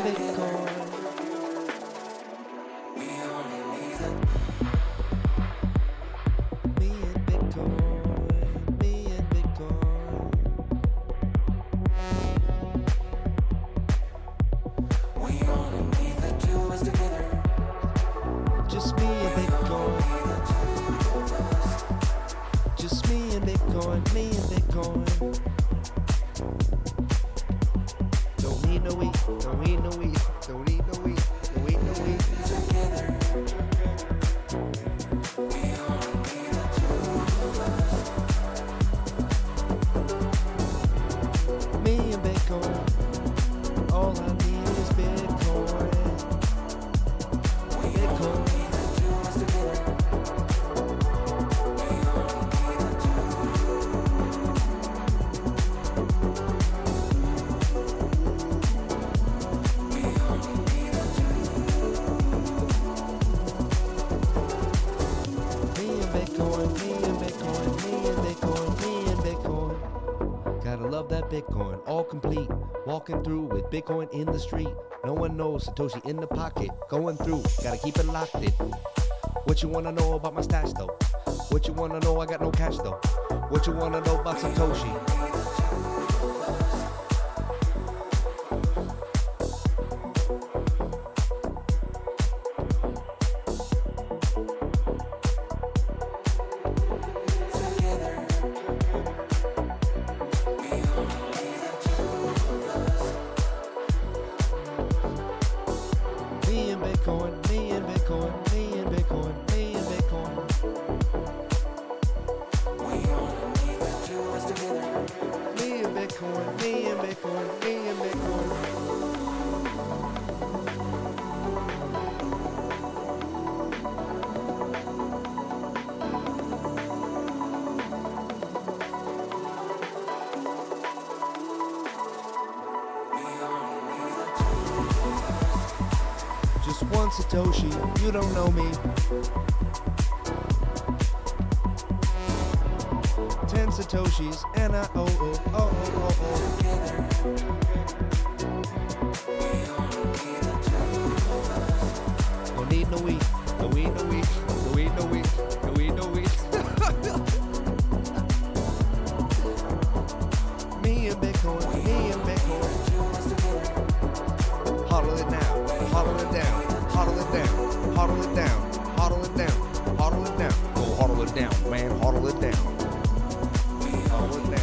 and Bitcoin. Me and Bitcoin. Me and Bitcoin. We only need the two of us together. Just me and Bitcoin. Just me and Bitcoin. Me and Bitcoin. Don't need no weed. Don't need no weed. Don't need no weed. Don't need no weed. Together. We only need the two of us. Me and Bitcoin. All I need is Bitcoin. Bitcoin. That Bitcoin, all complete. Walking through with Bitcoin in the street. No one knows Satoshi in the pocket. Going through, gotta keep it locked in. What you wanna know about my stash though? What you wanna know? I got no cash though. What you wanna know about Satoshi? Just one Satoshi, you don't know me. 10 Satoshis, and I Don't need no weed, no weed, no weed, no weed, no weed, no weed, no weed. Me and Bitcoin, me and Bitcoin. Hodl it now, hodl it down, hodl it down, hodl it down, hodl it down, hodl it down. Go hodl it down, man, hodl it down. Hodl it down.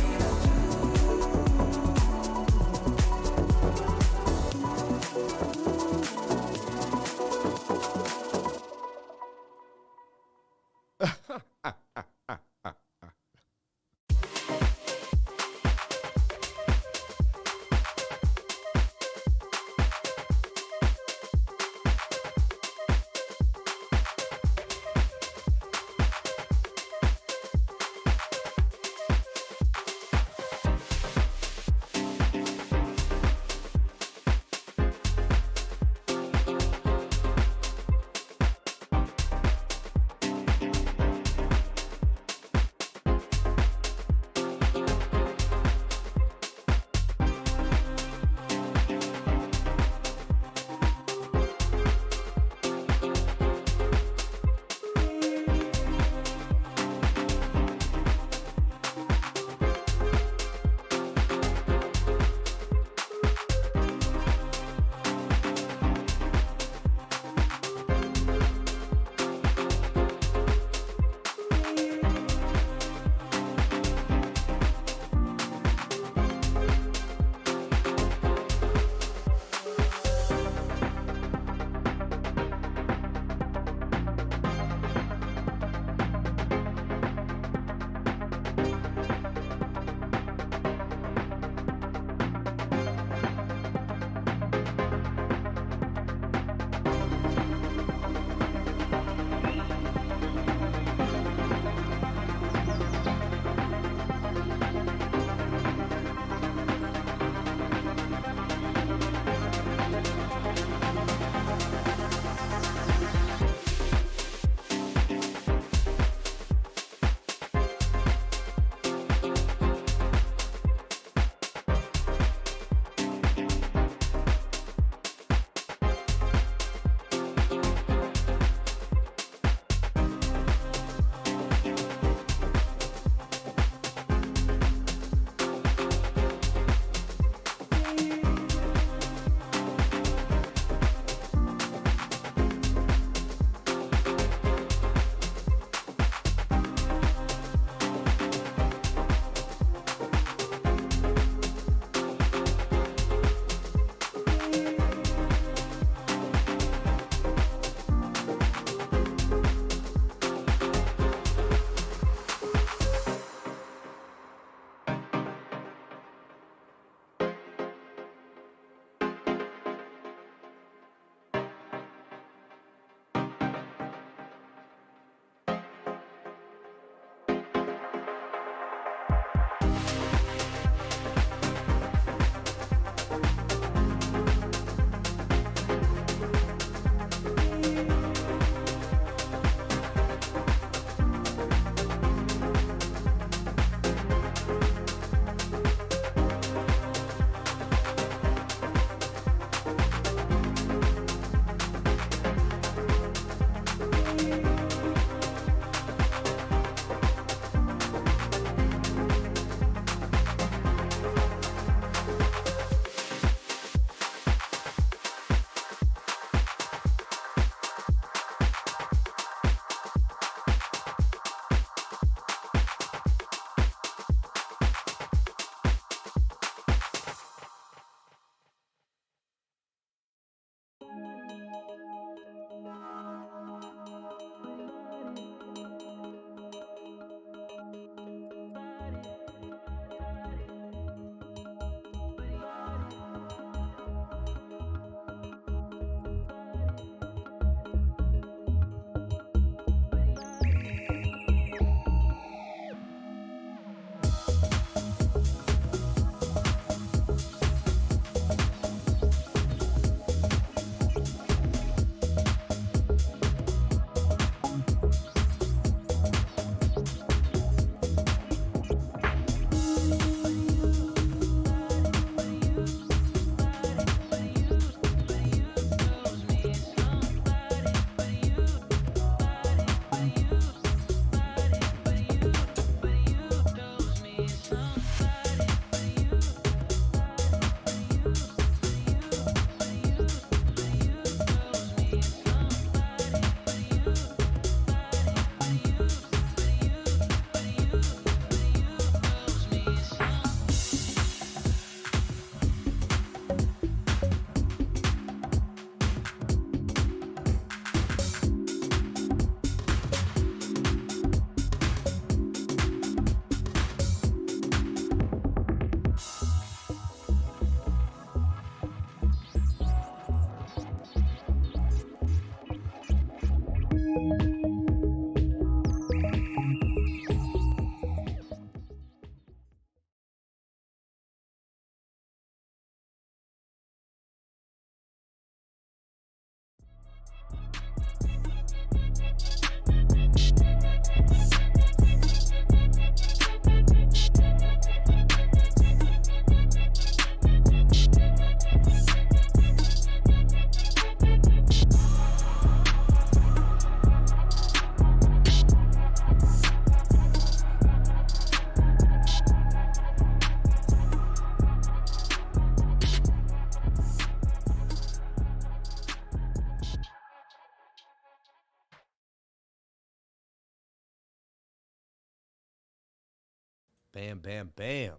Bam, bam, bam.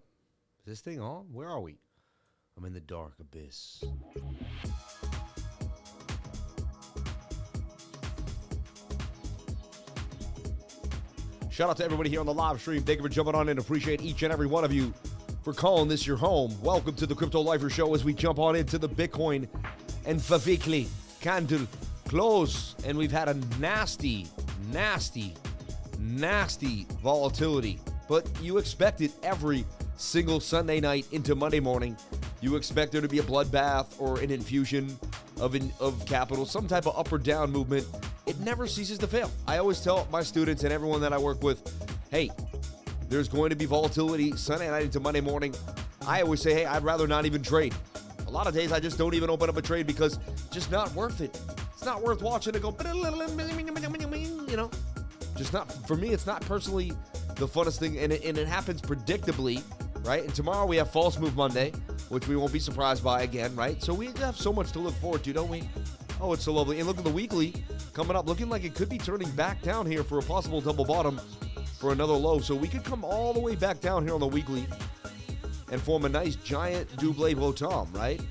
Is this thing on? Where are we? I'm in the dark abyss. Shout out to everybody here on the live stream. Thank you for jumping on in. Appreciate each and every one of you for calling this your home. Welcome to the Crypto Lifer Show as we jump on into the Bitcoin and weekly candle close. And we've had a nasty volatility. But you expect it every single Sunday night into Monday morning. You expect there to be a bloodbath or an infusion of capital, some type of up or down movement. It never ceases to fail. I always tell my students and everyone that I work with, hey, there's going to be volatility Sunday night into Monday morning. I always say, hey, I'd rather not even trade. A lot of days I just don't even open up a trade because it's just not worth it. It's not worth watching it go, you know, just not, for me, it's not personally the funnest thing. And it happens predictably, right? And tomorrow we have False Move Monday, which we won't be surprised by again, right? So we have so much to look forward to, don't we? Oh, it's so lovely. And look at the weekly coming up, looking like it could be turning back down here for a possible double bottom for another low. So we could come all the way back down here on the weekly and form a nice giant double bottom, right?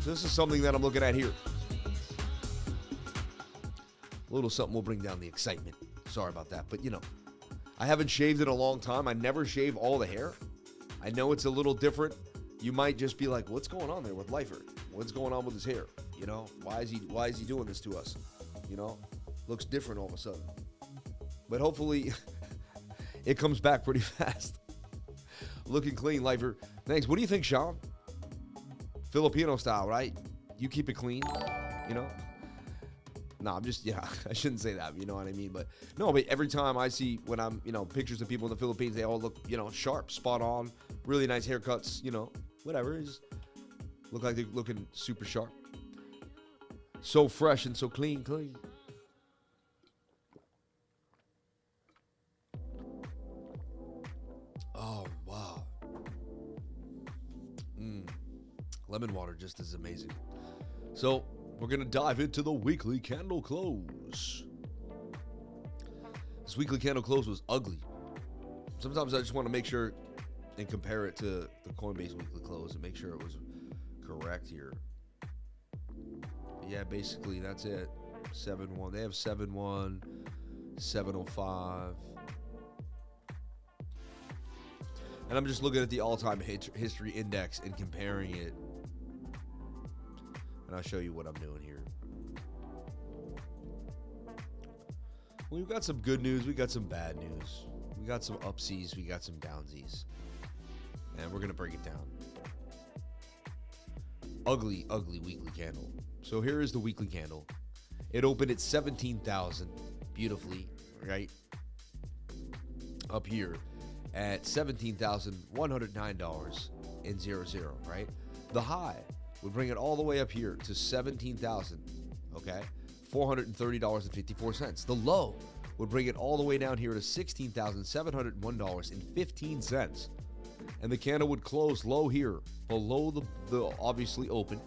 So this is something that I'm looking at here. A little something will bring down the excitement. Sorry about that. But, you know, I haven't shaved in a long time. I never shave all the hair. I know it's a little different. You might just be like, what's going on there with Lifer? What's going on with his hair? You know, why is he doing this to us? You know, looks different all of a sudden. But hopefully it comes back pretty fast. Looking clean, Lifer. Thanks. What do you think, Sean? Filipino style, right? You keep it clean, you know? No, I'm just, yeah, I shouldn't say that, you know what I mean? But no, but every time I see when I'm, you know, pictures of people in the Philippines, they all look, you know, sharp, spot on, really nice haircuts, you know, whatever. Just look like they're looking super sharp. So fresh and so clean. Oh, wow. Lemon water just is amazing. So we're going to dive into the weekly candle close. This weekly candle close was ugly. Sometimes I just want to make sure and compare it to the Coinbase weekly close and make sure it was correct here. Yeah, basically that's it. 7-1. They have 7-1, 705. And I'm just looking at the all-time history index and comparing it. And I'll show you what I'm doing here. Well, we've got some good news. We got some bad news. We got some upsies. We got some downsies. And we're going to break it down. Ugly weekly candle. So here is the weekly candle. It opened at 17,000 beautifully, right? Up here at $17,109.00, right? The high would bring it all the way up here to 17,000, okay? $430.54. The low would bring it all the way down here to $16,701.15. And the candle would close low here, below the obviously open,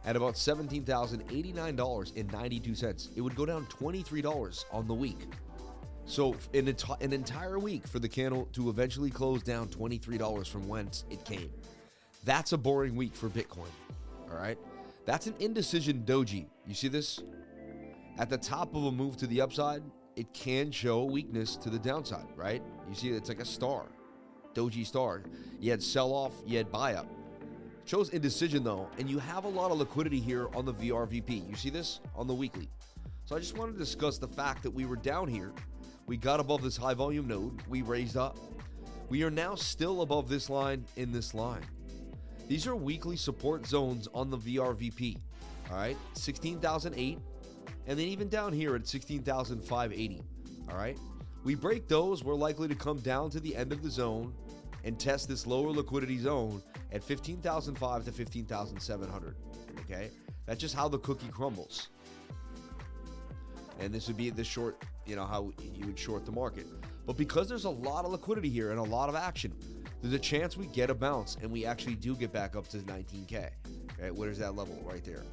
at about $17,089.92. It would go down $23 on the week. So an entire week for the candle to eventually close down $23 from whence it came. That's a boring week for Bitcoin, all right? That's an indecision doji. You see this? At the top of a move to the upside, it can show weakness to the downside, right? You see it's like a star, doji star. You had sell-off, you had buy-up. Shows indecision though, and you have a lot of liquidity here on the VRVP. You see this on the weekly. So I just wanted to discuss the fact that we were down here. We got above this high volume node. We raised up. We are now still above this line in this line. These are weekly support zones on the VRVP. All right, 16,008, and then even down here at 16,580. All right, we break those, we're likely to come down to the end of the zone and test this lower liquidity zone at 15,005 to 15,700. Okay, that's just how the cookie crumbles. And this would be the short, you know, how you would short the market. But because there's a lot of liquidity here and a lot of action, there's a chance we get a bounce and we actually do get back up to 19K. Right, where's that level? Right there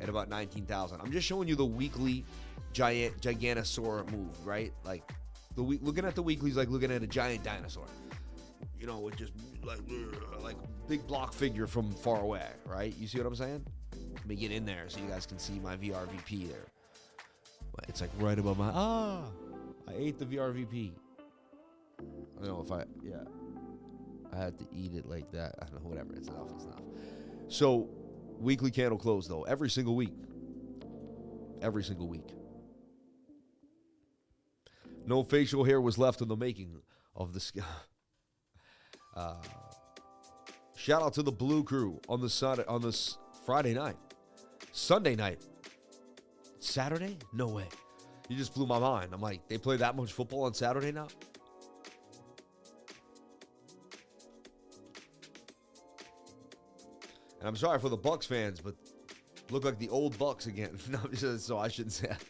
at about 19,000. I'm just showing you the weekly gigantosaur move, right? Like looking at the weeklies like looking at a giant dinosaur. you know, with just like big block figure from far away, right? You see what I'm saying? Let me get in there so you guys can see my VRVP there. It's like right above my, I ate the VRVP. I don't know if I had to eat it like that. I don't know, whatever, it's enough. So, weekly candle close though, every single week. Every single week. No facial hair was left in the making of the sky. Shout out to the Blue Crew on this Friday night. Sunday night. Saturday? No way. You just blew my mind. I'm like, they play that much football on Saturday now? And I'm sorry for the Bucks fans, but look like the old Bucks again. No, so I shouldn't say that.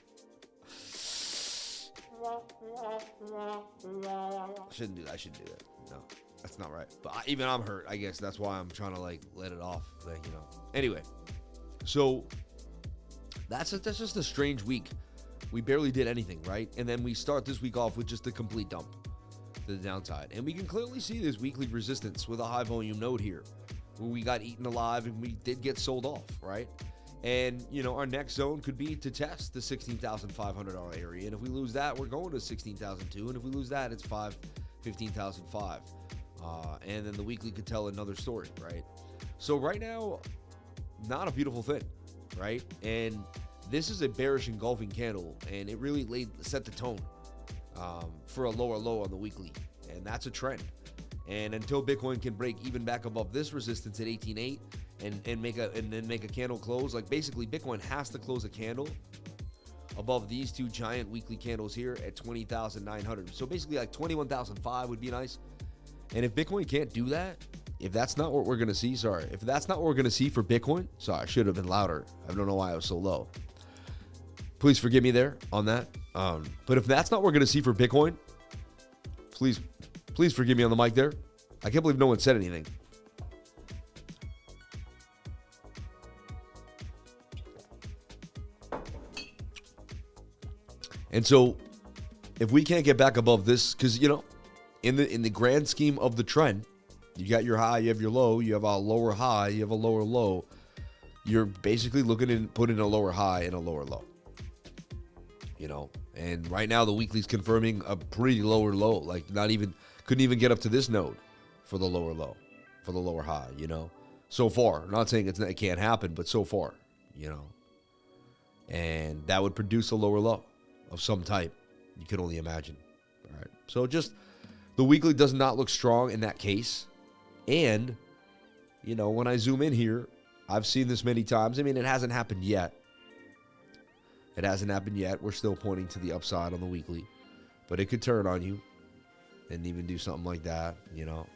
I shouldn't do that. No, that's not right. But even I'm hurt, I guess. That's why I'm trying to, like, let it off. Like, you know. Anyway, so that's just a strange week. We barely did anything, right? And then we start this week off with just a complete dump to the downside. And we can clearly see this weekly resistance with a high volume node here, where we got eaten alive and we did get sold off, right? And, you know, our next zone could be to test the $16,500 area. And if we lose that, we're going to $16,002. And if we lose that, it's $15,005. And then the weekly could tell another story, right? So right now, not a beautiful thing, right? And this is a bearish engulfing candle, and it really set the tone for a lower low on the weekly. And that's a trend. And until Bitcoin can break even back above this resistance at 18.8 and then make a candle close, like basically Bitcoin has to close a candle above these two giant weekly candles here at 20,900. So basically like 21,005 would be nice. And if Bitcoin can't do that, if that's not what we're going to see, if that's not what we're going to see for Bitcoin, I should have been louder. I don't know why I was so low. Please forgive me there on that. But if that's not what we're going to see for Bitcoin, please forgive me on the mic there. I can't believe no one said anything. And so if we can't get back above this, because, you know, in the grand scheme of the trend, you got your high, you have your low, you have a lower high, you have a lower low. You're basically looking to put in a lower high and a lower low. You know, and right now the weekly's confirming a pretty lower low, like couldn't even get up to this node for the lower low, for the lower high, you know, so far. I'm not saying it can't happen, but so far, you know, and that would produce a lower low of some type. You can only imagine. All right. So just the weekly does not look strong in that case. And, you know, when I zoom in here, I've seen this many times. I mean, it hasn't happened yet. We're still pointing to the upside on the weekly, but it could turn on you and even do something like that, you know.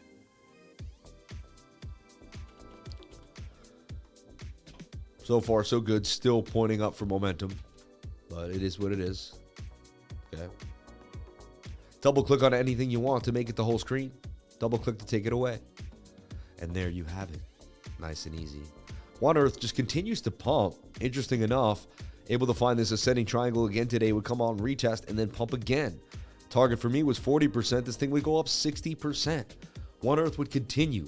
So far, so good. Still pointing up for momentum, but it is what it is. Okay. Double click on anything you want to make it the whole screen. Double click to take it away. And there you have it. Nice and easy. One Earth just continues to pump. Interesting enough, able to find this ascending triangle again today, would come on, retest, and then pump again. Target for me was 40%. This thing would go up 60%. One Earth would continue.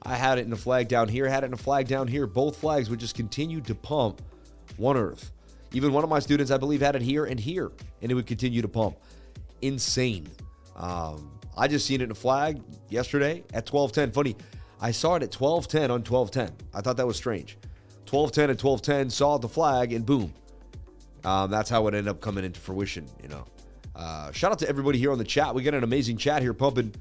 I had it in a flag down here, Both flags would just continue to pump One Earth. Even one of my students, I believe, had it here, and it would continue to pump. Insane. I just seen it in a flag yesterday at 12:10. Funny, I saw it at 12:10 on 12:10. I thought that was strange. 12:10 at 12:10, saw the flag, and boom. That's how it ended up coming into fruition, you know. Shout out to everybody here on the chat. We got an amazing chat here pumping.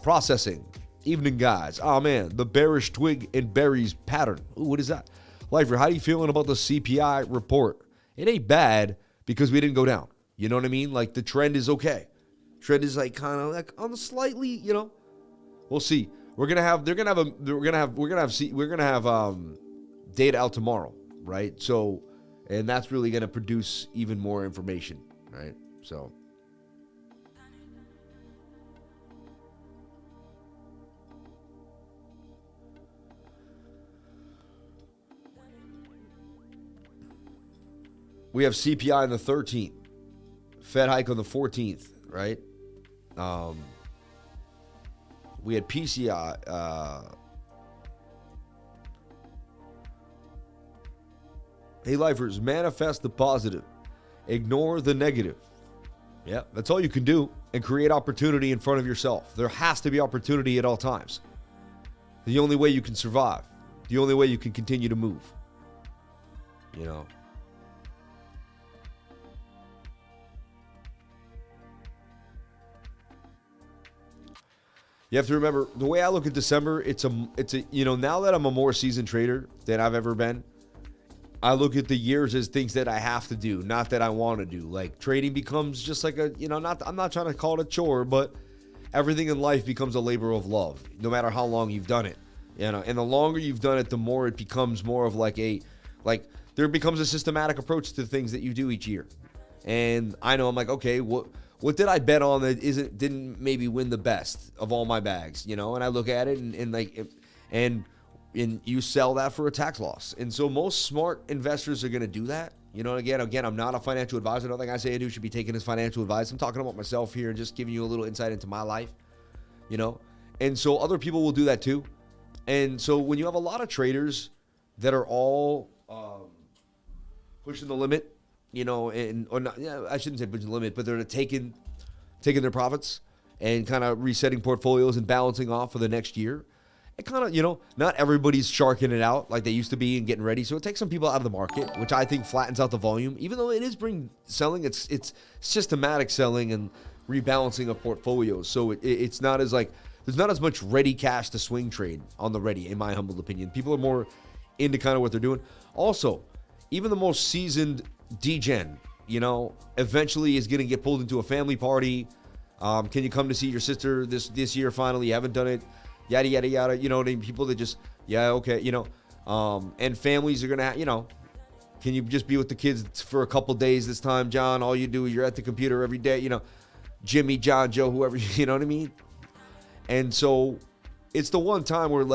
Processing. Evening, guys. Oh, man. The bearish twig and berries pattern. Ooh, what is that? Lifer, how are you feeling about the CPI report? It ain't bad because we didn't go down. You know what I mean? Like, the trend is okay. Trend is like kind of like on the slightly, you know. We'll see. We're gonna have data out tomorrow, right? So, and that's really gonna produce even more information, right? So. We have CPI on the 13th, Fed hike on the 14th, right? We had PCI. Hey, lifers, manifest the positive. Ignore the negative. Yeah, that's all you can do, and create opportunity in front of yourself. There has to be opportunity at all times. The only way you can survive. The only way you can continue to move. You know. You have to remember, the way I look at December, it's a now that I'm a more seasoned trader than I've ever been, I look at the years as things that I have to do, not that I want to do. Like, trading becomes just like I'm not trying to call it a chore, but everything in life becomes a labor of love, no matter how long you've done it. And the longer you've done it, the more it becomes more of there becomes a systematic approach to things that you do each year. And I know I'm like, okay, what did I bet on that didn't maybe win the best of all my bags, And I look at it and you sell that for a tax loss. And so most smart investors are going to do that. Again, I'm not a financial advisor. Nothing I say I do should be taken as financial advice. I'm talking about myself here and just giving you a little insight into my life, And so other people will do that too. And so when you have a lot of traders that are all pushing the limit, I shouldn't say pushing the limit, but they're taking their profits and kind of resetting portfolios and balancing off for the next year. It kind of, not everybody's sharking it out like they used to be and getting ready. So it takes some people out of the market, which I think flattens out the volume. Even though it is selling, it's systematic selling and rebalancing of portfolios. So it's not as there's not as much ready cash to swing trade on the ready, in my humble opinion. People are more into kind of what they're doing. Also, even the most seasoned degen, eventually is going to get pulled into a family party. Can you come to see your sister this year finally? You haven't done it. Yada, yada, yada. People that just, yeah, okay, and families are going to, can you just be with the kids for a couple days this time, John? All you do is you're at the computer every day, Jimmy, John, Joe, whoever, you know what I mean? And so it's the one time where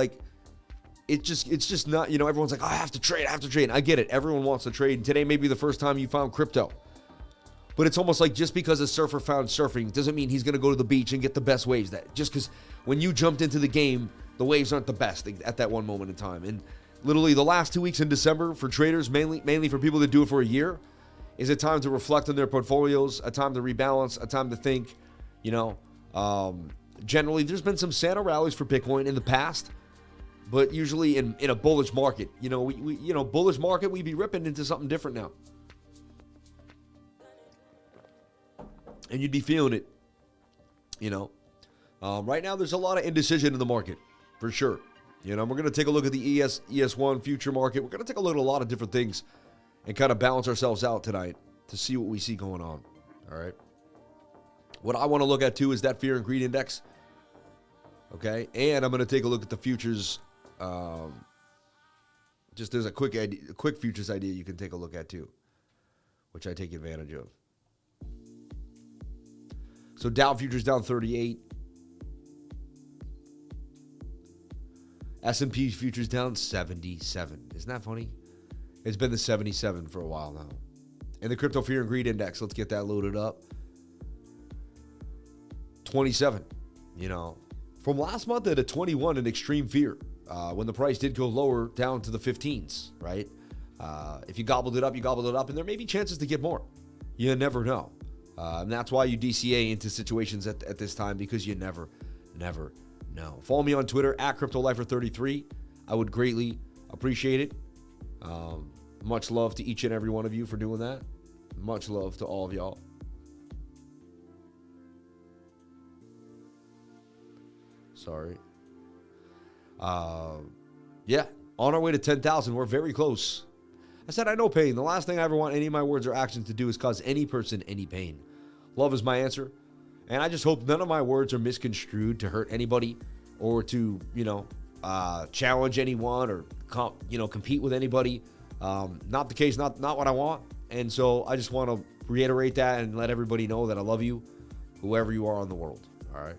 it's just not, everyone's like, oh, I have to trade. And I get it. Everyone wants to trade. And today may be the first time you found crypto. But it's almost like just because a surfer found surfing doesn't mean he's going to go to the beach and get the best waves. That just because when you jumped into the game, the waves aren't the best at that one moment in time. And literally the last 2 weeks in December for traders, mainly for people that do it for a year, is a time to reflect on their portfolios, a time to rebalance, a time to think. Generally, there's been some Santa rallies for Bitcoin in the past, but usually in a bullish market, bullish market, we'd be ripping into something different now. And you'd be feeling it, Right now, there's a lot of indecision in the market, for sure. We're going to take a look at the ES1 future market. We're going to take a look at a lot of different things and kind of balance ourselves out tonight to see what we see going on. All right. What I want to look at, too, is that fear and greed index. Okay. And I'm going to take a look at the futures. Just there's a quick futures idea you can take a look at, too, which I take advantage of. So Dow futures down 38. S&P futures down 77. Isn't that funny? It's been the 77 for a while now. And the crypto fear and greed index, let's get that loaded up. 27. From last month at a 21 in extreme fear. When the price did go lower down to the 15s, right? If you gobbled it up, and there may be chances to get more. You never know. And that's why you DCA into situations at this time, because you never know. Follow me on Twitter at CryptoLifer33. I would greatly appreciate it. Much love to each and every one of you for doing that. Much love to all of y'all. Sorry. Yeah, on our way to 10,000. We're very close. I said I know pain. The last thing I ever want any of my words or actions to do is cause any person any pain. Love is my answer. And I just hope none of my words are misconstrued to hurt anybody or to, challenge anyone or, compete with anybody. Not the case, not what I want. And so I just want to reiterate that and let everybody know that I love you, whoever you are in the world. All right.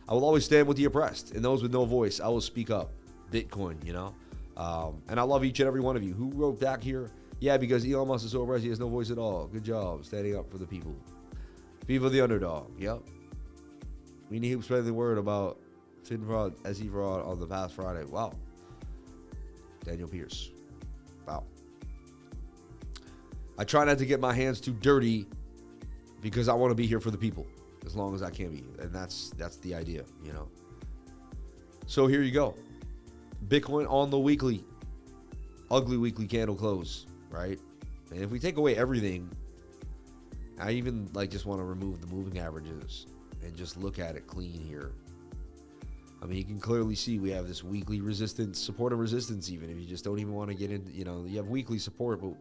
I will always stand with the oppressed and those with no voice. I will speak up. Bitcoin, and I love each and every one of you. Who wrote back here? Yeah, because Elon Musk is so oppressed, he has no voice at all. Good job standing up for the people. People the underdog. Yep. We need to spread the word about fin fraud, SE fraud on the past Friday. Wow. Daniel Pierce. Wow. I try not to get my hands too dirty because I want to be here for the people as long as I can be. And that's the idea, you know. So here you go. Bitcoin on the weekly. Ugly weekly candle close, right? And if we take away everything, I even like just want to remove the moving averages and just look at it clean here. I mean, you can clearly see we have this weekly resistance, support and resistance even if you just don't even want to get into, you know, you have weekly support, but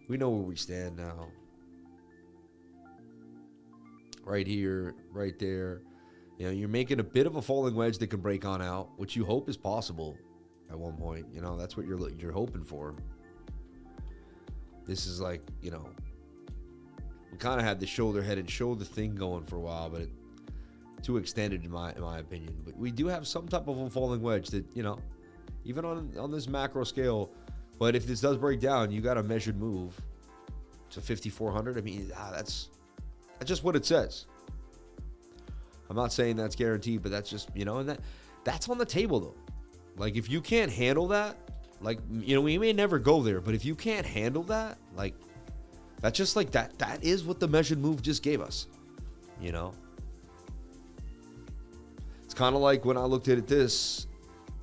we know where we stand now. Right here, right there. You know, you're making a bit of a falling wedge that can break on out, which you hope is possible at one point. You know, that's what you're hoping for. This is like, you know, we kind of had the shoulder head and shoulder thing going for a while, but too extended in my opinion. But we do have some type of a falling wedge that, you know, even on this macro scale. But if this does break down, you got a measured move to 5,400. I mean, that's just what it says. I'm not saying that's guaranteed, but that's just, you know, and that's on the table though. Like if you can't handle that, like, you know, we may never go there, but if you can't handle that, like, that's just like that is what the measured move just gave us, you know. It's kind of like when I looked at this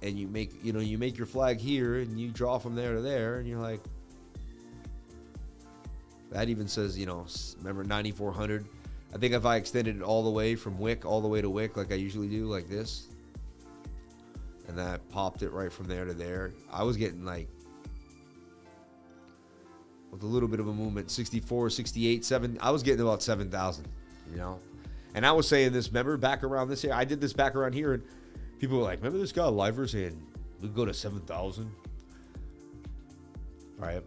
and you make your flag here and you draw from there to there and you're like, that even says, you know, remember 9,400. I think if I extended it all the way from wick all the way to wick like I usually do, like this, and that popped it right from there to there, I was getting like, with a little bit of a movement, 64, 68, 7, I was getting about 7,000, you know? And I was saying this, remember back around this here, I did this back around here, and people were like, remember this guy Lifer saying we could go to 7,000? Right?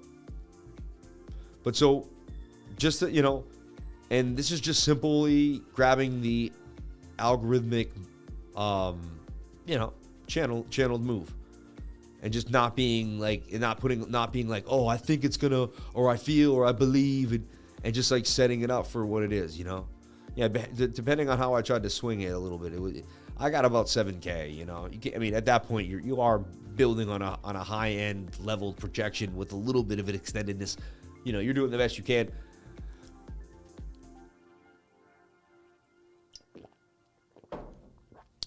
But so, just that, you know, and this is just simply grabbing the algorithmic, you know, channeled move, and just not being like, oh, I think it's gonna, or I feel, or I believe, and just like setting it up for what it is, you know. Yeah, depending on how I tried to swing it a little bit, I got about 7K, you know. I mean, at that point, you are building on a high end leveled projection with a little bit of an extendedness. You know, you're doing the best you can.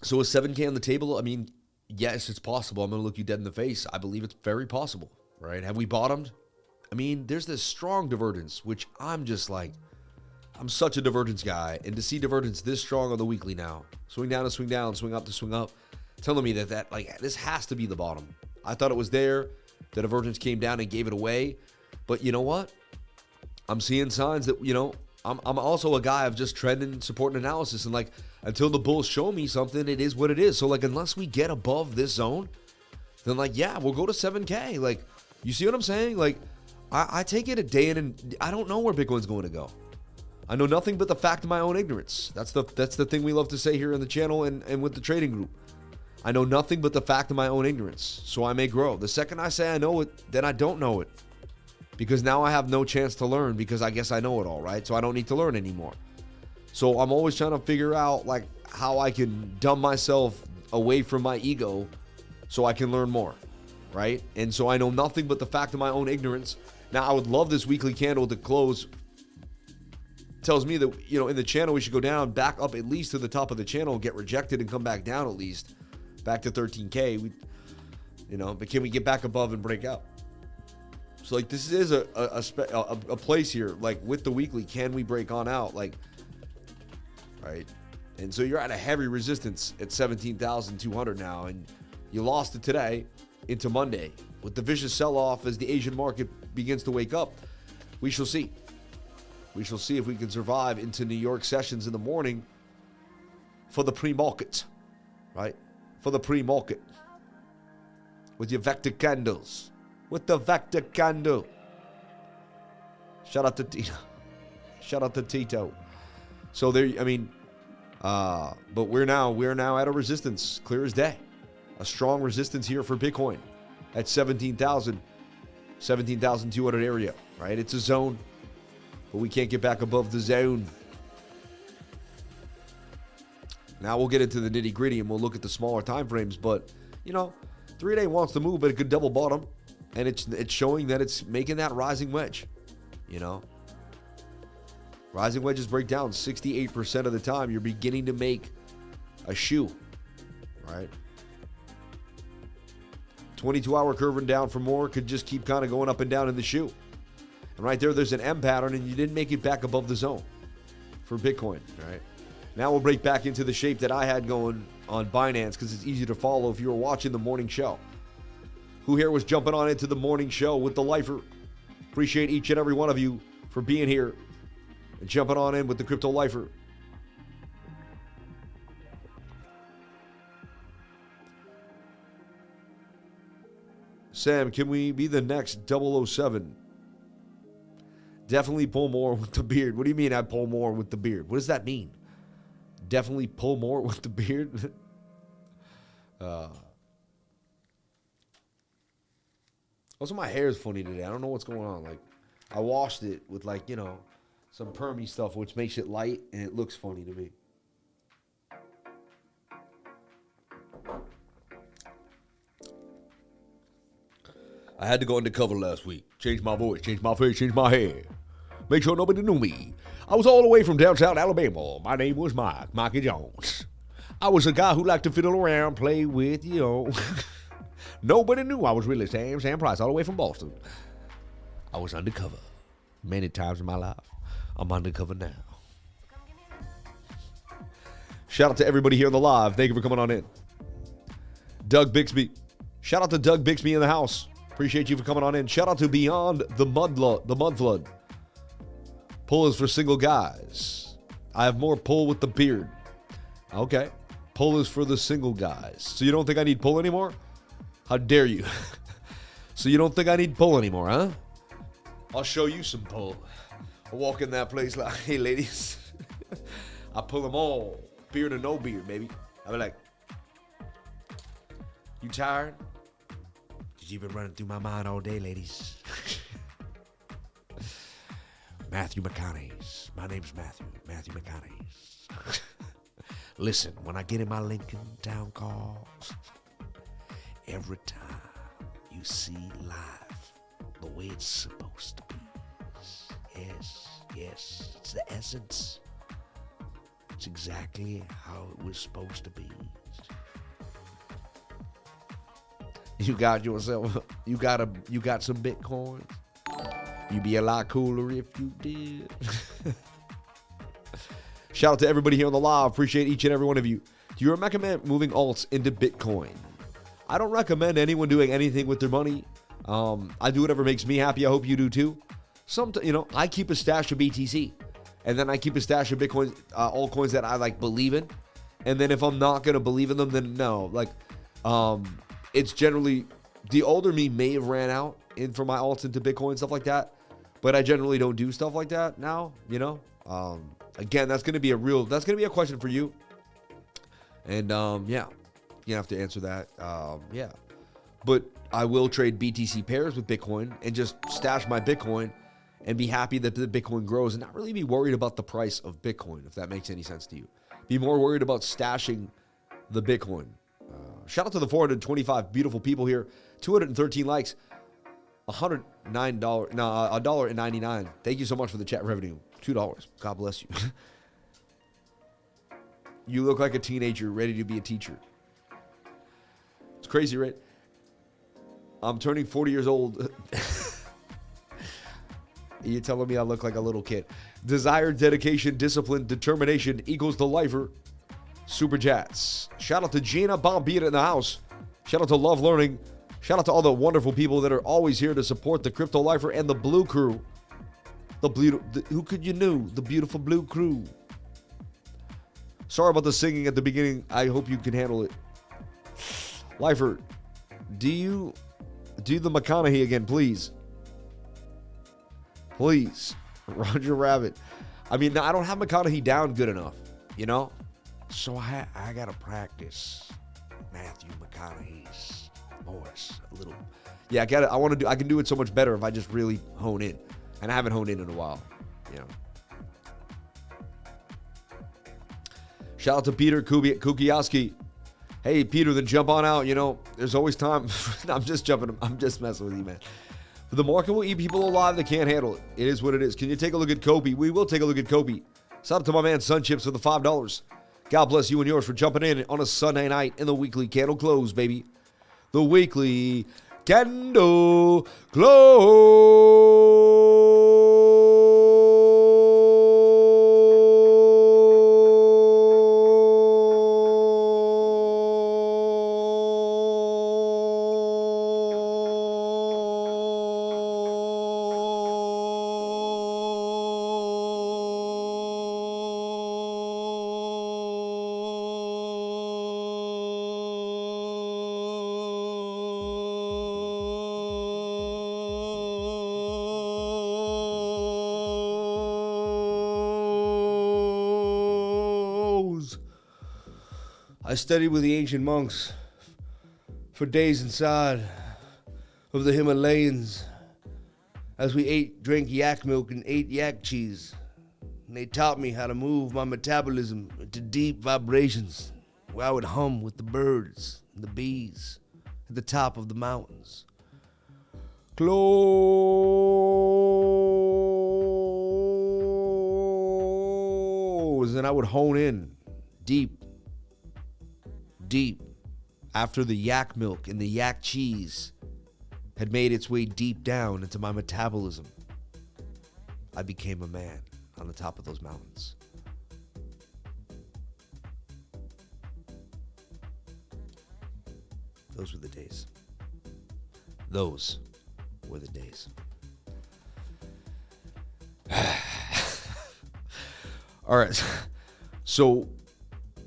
So with 7K on the table, I mean, yes, it's possible. I'm going to look you dead in the face. I believe it's very possible, right? Have we bottomed? I mean, there's this strong divergence, which I'm just like, I'm such a divergence guy. And to see divergence this strong on the weekly now, swing down to swing down, swing up to swing up, telling me that like, this has to be the bottom. I thought it was there. The divergence came down and gave it away. But you know what? I'm seeing signs that, you know, I'm also a guy of just trend and support and analysis. And like, until the bulls show me something, it is what it is. So like, unless we get above this zone, then like, yeah, we'll go to 7K. Like, you see what I'm saying? Like, I take it a day in, and I don't know where Bitcoin's going to go. I know nothing but the fact of my own ignorance. That's the thing we love to say here in the channel and with the trading group. I know nothing but the fact of my own ignorance. So I may grow. The second I say I know it, then I don't know it. Because now I have no chance to learn, because I guess I know it all, right? So I don't need to learn anymore. So I'm always trying to figure out like how I can dumb myself away from my ego so I can learn more, right? And so I know nothing but the fact of my own ignorance. Now I would love this weekly candle to close. Tells me that, you know, in the channel we should go down, back up at least to the top of the channel, get rejected and come back down at least, back to 13K. You know, but can we get back above and break out? So like, this is a place here, like with the weekly, can we break on out? Like, right? And so you're at a heavy resistance at 17,200 now, and you lost it today into Monday with the vicious sell-off as the Asian market begins to wake up. We shall see. We shall see if we can survive into New York sessions in the morning for the pre-market, right? For the pre-market with your vector candles. With the vector candle. Shout out to Tito. Shout out to Tito. So there, I mean, but we're now at a resistance, clear as day. A strong resistance here for Bitcoin at 17,200 area, right? It's a zone, but we can't get back above the zone. Now we'll get into the nitty gritty and we'll look at the smaller time frames. But, 3-day wants to move, but it could double bottom. And it's showing that it's making that rising wedge. Rising wedges break down 68% of the time. You're beginning to make a shoe, right? 22-hour curving down for more could just keep kind of going up and down in the shoe. And right there's an M pattern, and you didn't make it back above the zone for Bitcoin, right? Now we'll break back into the shape that I had going on Binance because it's easy to follow if you were watching the morning show. Who here was jumping on into the morning show with the Lifer? Appreciate each and every one of you for being here and jumping on in with the Crypto Lifer. Sam, can we be the next 007? Definitely pull more with the beard. What do you mean I pull more with the beard? What does that mean? Definitely pull more with the beard? Also, my hair is funny today. I don't know what's going on. Like, I washed it with, some permy stuff, which makes it light, and it looks funny to me. I had to go undercover last week. Change my voice, change my face, change my hair. Make sure nobody knew me. I was all the way from downtown Alabama. My name was Mikey Jones. I was a guy who liked to fiddle around, play with, Nobody knew I was really Sam Price, all the way from Boston. I was undercover many times in my life. I'm undercover now. Shout out to everybody here on the live. Thank you for coming on in. Doug Bixby. Shout out to Doug Bixby in the house. Appreciate you for coming on in. Shout out to Beyond the Mud Flood. Pull is for single guys. I have more pull with the beard. Okay. Pull is for the single guys. So you don't think I need pull anymore? How dare you? So you don't think I need pull anymore, huh? I'll show you some pull. I walk in that place like, hey, ladies. I pull them all. Beard or no beard, baby. I be like, you tired? Because you've been running through my mind all day, ladies. Matthew McConaughey's. My name's Matthew McConaughey's. Listen, when I get in my Lincoln town car, every time you see life the way it's supposed to be. Yes, it's the essence. It's exactly how it was supposed to be. You got yourself, you got some Bitcoin. You'd be a lot cooler if you did. Shout out to everybody here on the live. Appreciate each and every one of you. Do you recommend moving alts into Bitcoin? I don't recommend anyone doing anything with their money. I do whatever makes me happy. I hope you do too. I keep a stash of BTC, and then I keep a stash of Bitcoin, altcoins that I believe in. And then if I'm not gonna believe in them, then no. It's generally the older me may have ran out in for my alts into Bitcoin, stuff like that. But I generally don't do stuff like that now. Again, that's gonna be a question for you. And you have to answer that. But I will trade BTC pairs with Bitcoin and just stash my Bitcoin and be happy that the Bitcoin grows and not really be worried about the price of Bitcoin, if that makes any sense to you. Be more worried about stashing the Bitcoin. Shout out to the 425 beautiful people here. 213 likes. $109.99. Thank you so much for the chat revenue. $2. God bless you. You look like a teenager ready to be a teacher. It's crazy, right? I'm turning 40 years old. You're telling me I look like a little kid. Desire, dedication, discipline, determination equals the lifer. Super chats. Shout out to Gina Bombita in the house. Shout out to Love Learning. Shout out to all the wonderful people that are always here to support the Crypto Lifer and the Blue Crew. Who could you know? The beautiful Blue Crew. Sorry about the singing at the beginning. I hope you can handle it. Lifer, do the McConaughey again, please. Please. Roger Rabbit. I mean, I don't have McConaughey down good enough, So I got to practice Matthew McConaughey's voice a little. Yeah, I can do it so much better if I just really hone in. And I haven't honed in a while, Shout out to Peter Kukiowski. Hey, Peter, then jump on out. You know, there's always time. I'm just messing with you, man. But the market will eat people alive that can't handle it. It is what it is. Can you take a look at COPI? We will take a look at COPI. Shout out to my man Sun Chips for the $5. God bless you and yours for jumping in on a Sunday night in the weekly candle close, baby. The weekly candle I studied with the ancient monks for days inside of the Himalayas as we drank yak milk and ate yak cheese. And they taught me how to move my metabolism into deep vibrations where I would hum with the birds and the bees at the top of the mountains. Close. And I would hone in deep after the yak milk and the yak cheese had made its way deep down into my metabolism. I became a man on the top of those mountains. Those were the days. Those were the days. All right. So,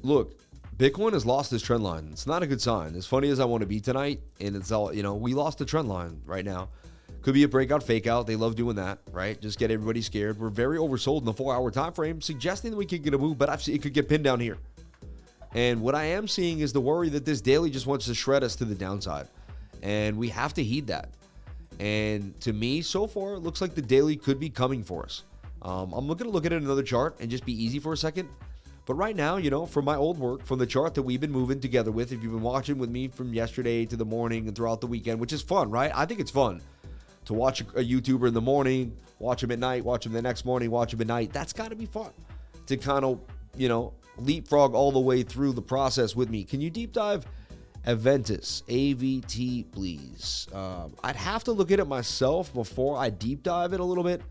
look. Bitcoin has lost this trend line. It's not a good sign. As funny as I want to be tonight, and it's all, we lost the trend line right now. Could be a breakout, fake out. They love doing that, right? Just get everybody scared. We're very oversold in the 4-hour time frame, suggesting that we could get a move, but I've seen it could get pinned down here. And what I am seeing is the worry that this daily just wants to shred us to the downside. And we have to heed that. And to me, so far, it looks like the daily could be coming for us. I'm going to look at another chart and just be easy for a second. But right now, from my old work, from the chart that we've been moving together with, if you've been watching with me from yesterday to the morning and throughout the weekend, which is fun, right? I think it's fun to watch a YouTuber in the morning, watch him at night, watch him the next morning, watch him at night. That's got to be fun to kind of, leapfrog all the way through the process with me. Can you deep dive Aventus, AVT, please? I'd have to look at it myself before I deep dive it a little bit.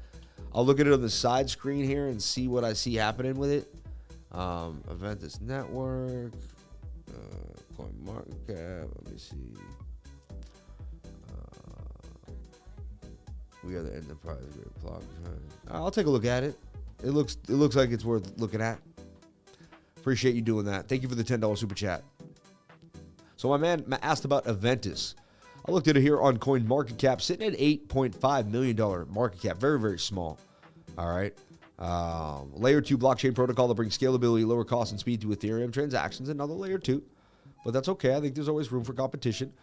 I'll look at it on the side screen here and see what I see happening with it. Aventus Network, CoinMarketCap, let me see. We are the enterprise blockchain. I'll take a look at it. It looks like it's worth looking at. Appreciate you doing that. Thank you for the $10 super chat. So my man asked about Aventus. I looked at it here on CoinMarketCap, sitting at $8.5 million market cap. Very, very small. All right. Layer 2 blockchain protocol that brings scalability, lower cost, and speed to Ethereum transactions. Another layer 2. But that's okay. I think there's always room for competition.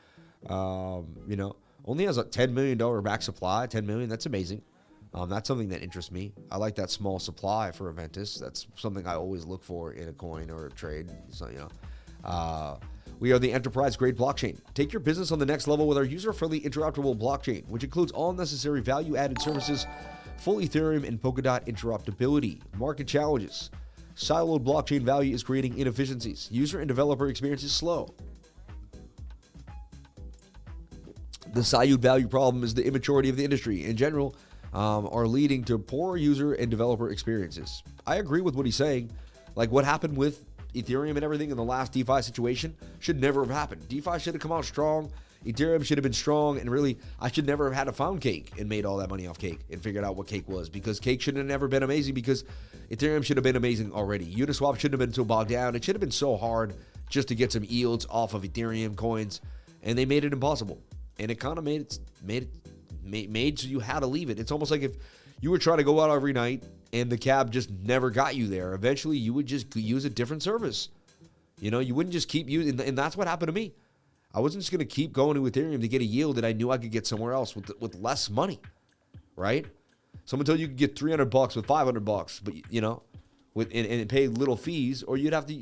Only has a $10 million back supply. 10 million. That's amazing. That's something that interests me. I like that small supply for Aventus. That's something I always look for in a coin or a trade. So, we are the enterprise-grade blockchain. Take your business on the next level with our user-friendly, interoperable blockchain, which includes all necessary value-added services, full Ethereum and Polkadot interoperability. Market challenges. Siloed blockchain value is creating inefficiencies. User and developer experience is slow. The siloed value problem is the immaturity of the industry in general, are leading to poor user and developer experiences. I agree with what he's saying. Like what happened with Ethereum and everything in the last DeFi situation should never have happened. DeFi should have come out strong. Ethereum should have been strong, and really, I should never have had a found cake and made all that money off cake and figured out what cake was, because cake should have never been amazing, because Ethereum should have been amazing already. Uniswap shouldn't have been so bogged down. It should have been so hard just to get some yields off of Ethereum coins, and they made it impossible. And it kind of made so you had to leave it. It's almost like if you were trying to go out every night and the cab just never got you there. Eventually, you would just use a different service. You wouldn't just keep using, and that's what happened to me. I wasn't just going to keep going to Ethereum to get a yield that I knew I could get somewhere else with less money, right? Someone told you could get $300 with $500, but and pay little fees, or you'd have to,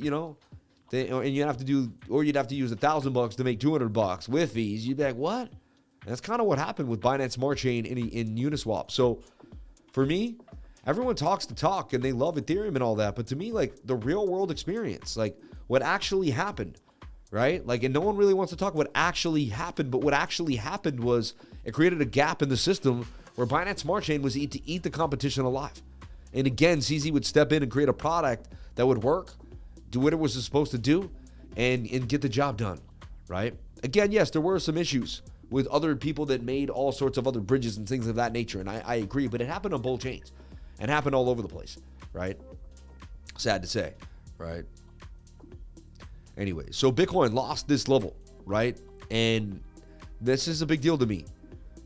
and you'd have to use $1,000 to make $200 with fees. You'd be like, what? And that's kind of what happened with Binance Smart Chain in Uniswap. So for me, everyone talks the talk and they love Ethereum and all that, but to me, like the real world experience, like what actually happened, right? Like, and no one really wants to talk what actually happened, but what actually happened was it created a gap in the system where Binance Smart Chain was to eat the competition alive. And again, CZ would step in and create a product that would work, do what it was supposed to do, and get the job done, right? Again, yes, there were some issues with other people that made all sorts of other bridges and things of that nature, and I agree, but it happened on both chains and happened all over the place, right? Sad to say, right? Anyway, so Bitcoin lost this level, right? And this is a big deal to me.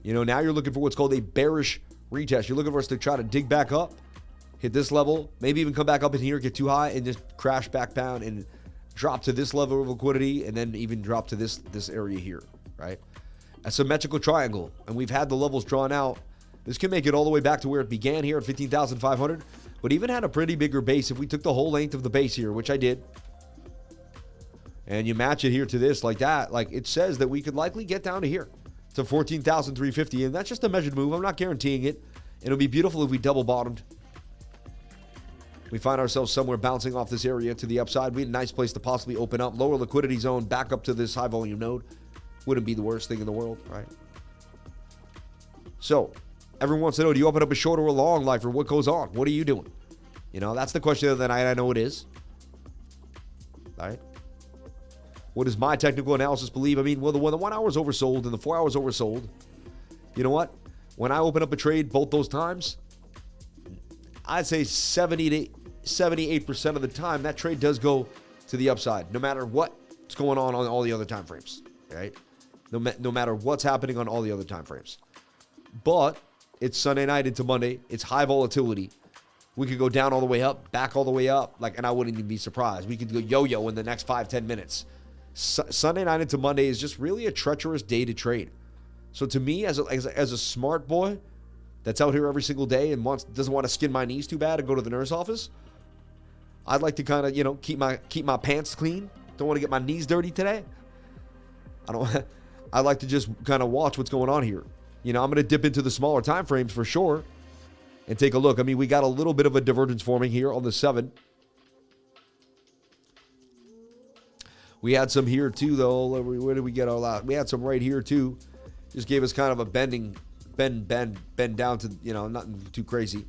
Now you're looking for what's called a bearish retest. You're looking for us to try to dig back up, hit this level, maybe even come back up in here, get too high, and just crash back down and drop to this level of liquidity, and then even drop to this area here, right? A symmetrical triangle, and we've had the levels drawn out. This can make it all the way back to where it began here at 15,500, but even had a pretty bigger base. If we took the whole length of the base here, which I did, and you match it here to this like that, like it says that we could likely get down to here to 14,350, and that's just a measured move. I'm not guaranteeing it. It'll be beautiful if we double bottomed. We find ourselves somewhere bouncing off this area to the upside. We had a nice place to possibly open up, lower liquidity zone, back up to this high volume node. Wouldn't be the worst thing in the world, right? So, everyone wants to know, do you open up a short or a long lifer? What goes on? What are you doing? That's the question of the night. I know it is. All right. What does my technical analysis believe? I mean, well, when the 1 hour is oversold and the 4 hours oversold, you know what? When I open up a trade both those times, I'd say 70 to 78% of the time, that trade does go to the upside, no matter what's going on all the other time frames, right? No matter what's happening on all the other time frames. But it's Sunday night into Monday. It's high volatility. We could go down all the way up, back all the way up, and I wouldn't even be surprised. We could go yo-yo in the next 5-10 minutes. Sunday night into Monday is just really a treacherous day to trade. So to me, as a smart boy that's out here every single day and doesn't want to skin my knees too bad and go to the nurse office, I'd like to kind of keep my pants clean. Don't want to get my knees dirty today. I like to just kind of watch what's going on here. I'm going to dip into the smaller time frames for sure and take a look. I mean, we got a little bit of a divergence forming here on the 7. We had some here too, though. Where did we get all out? We had some right here too. Just gave us kind of a bend down to, nothing too crazy.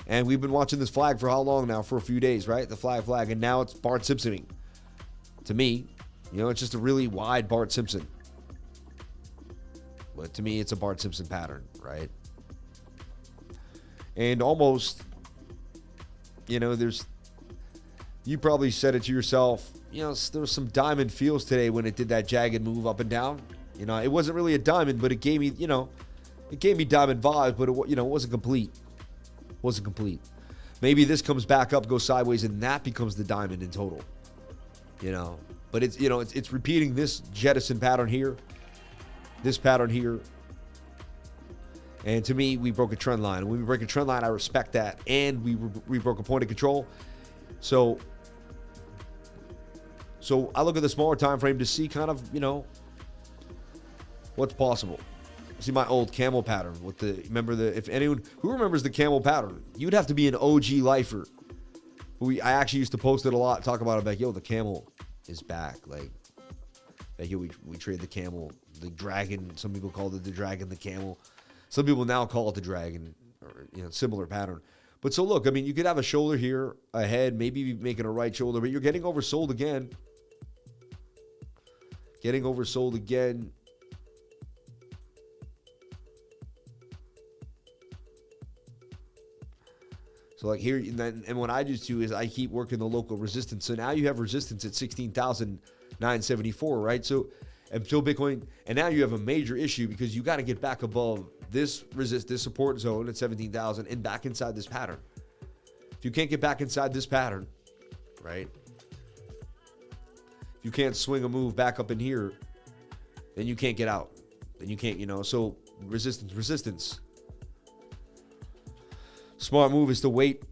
And we've been watching this flag for how long now? For a few days, right? The flag. And now it's Bart Simpsoning. To me, it's just a really wide Bart Simpson. But to me, it's a Bart Simpson pattern, right? And almost, you probably said it to yourself, there was some diamond feels today when it did that jagged move up and down. It wasn't really a diamond, but it gave me, diamond vibes, but it wasn't complete. Wasn't complete. Maybe this comes back up, goes sideways, and that becomes the diamond in total. But it's repeating this jettison pattern here, this pattern here. And to me, we broke a trend line. When we break a trend line, I respect that. And we broke a point of control. So I look at the smaller time frame to see kind of, what's possible. See my old camel pattern with if anyone who remembers the camel pattern, you'd have to be an OG lifer. I actually used to post it a lot, talk about it, like, yo, the camel is back. Like yo, we trade the camel, the dragon. Some people call it the dragon, the camel. Some people now call it the dragon, or similar pattern. But so look, I mean, you could have a shoulder here, a head, maybe making a right shoulder, but you're getting oversold again. Getting oversold again. So like here, and what I just do is I keep working the local resistance. So now you have resistance at 16,974, right? So until Bitcoin, and now you have a major issue because you got to get back above this support zone at 17,000 and back inside this pattern. If you can't get back inside this pattern, right? If you can't swing a move back up in here, then you can't get out. Then you can't, so resistance. Smart move is to wait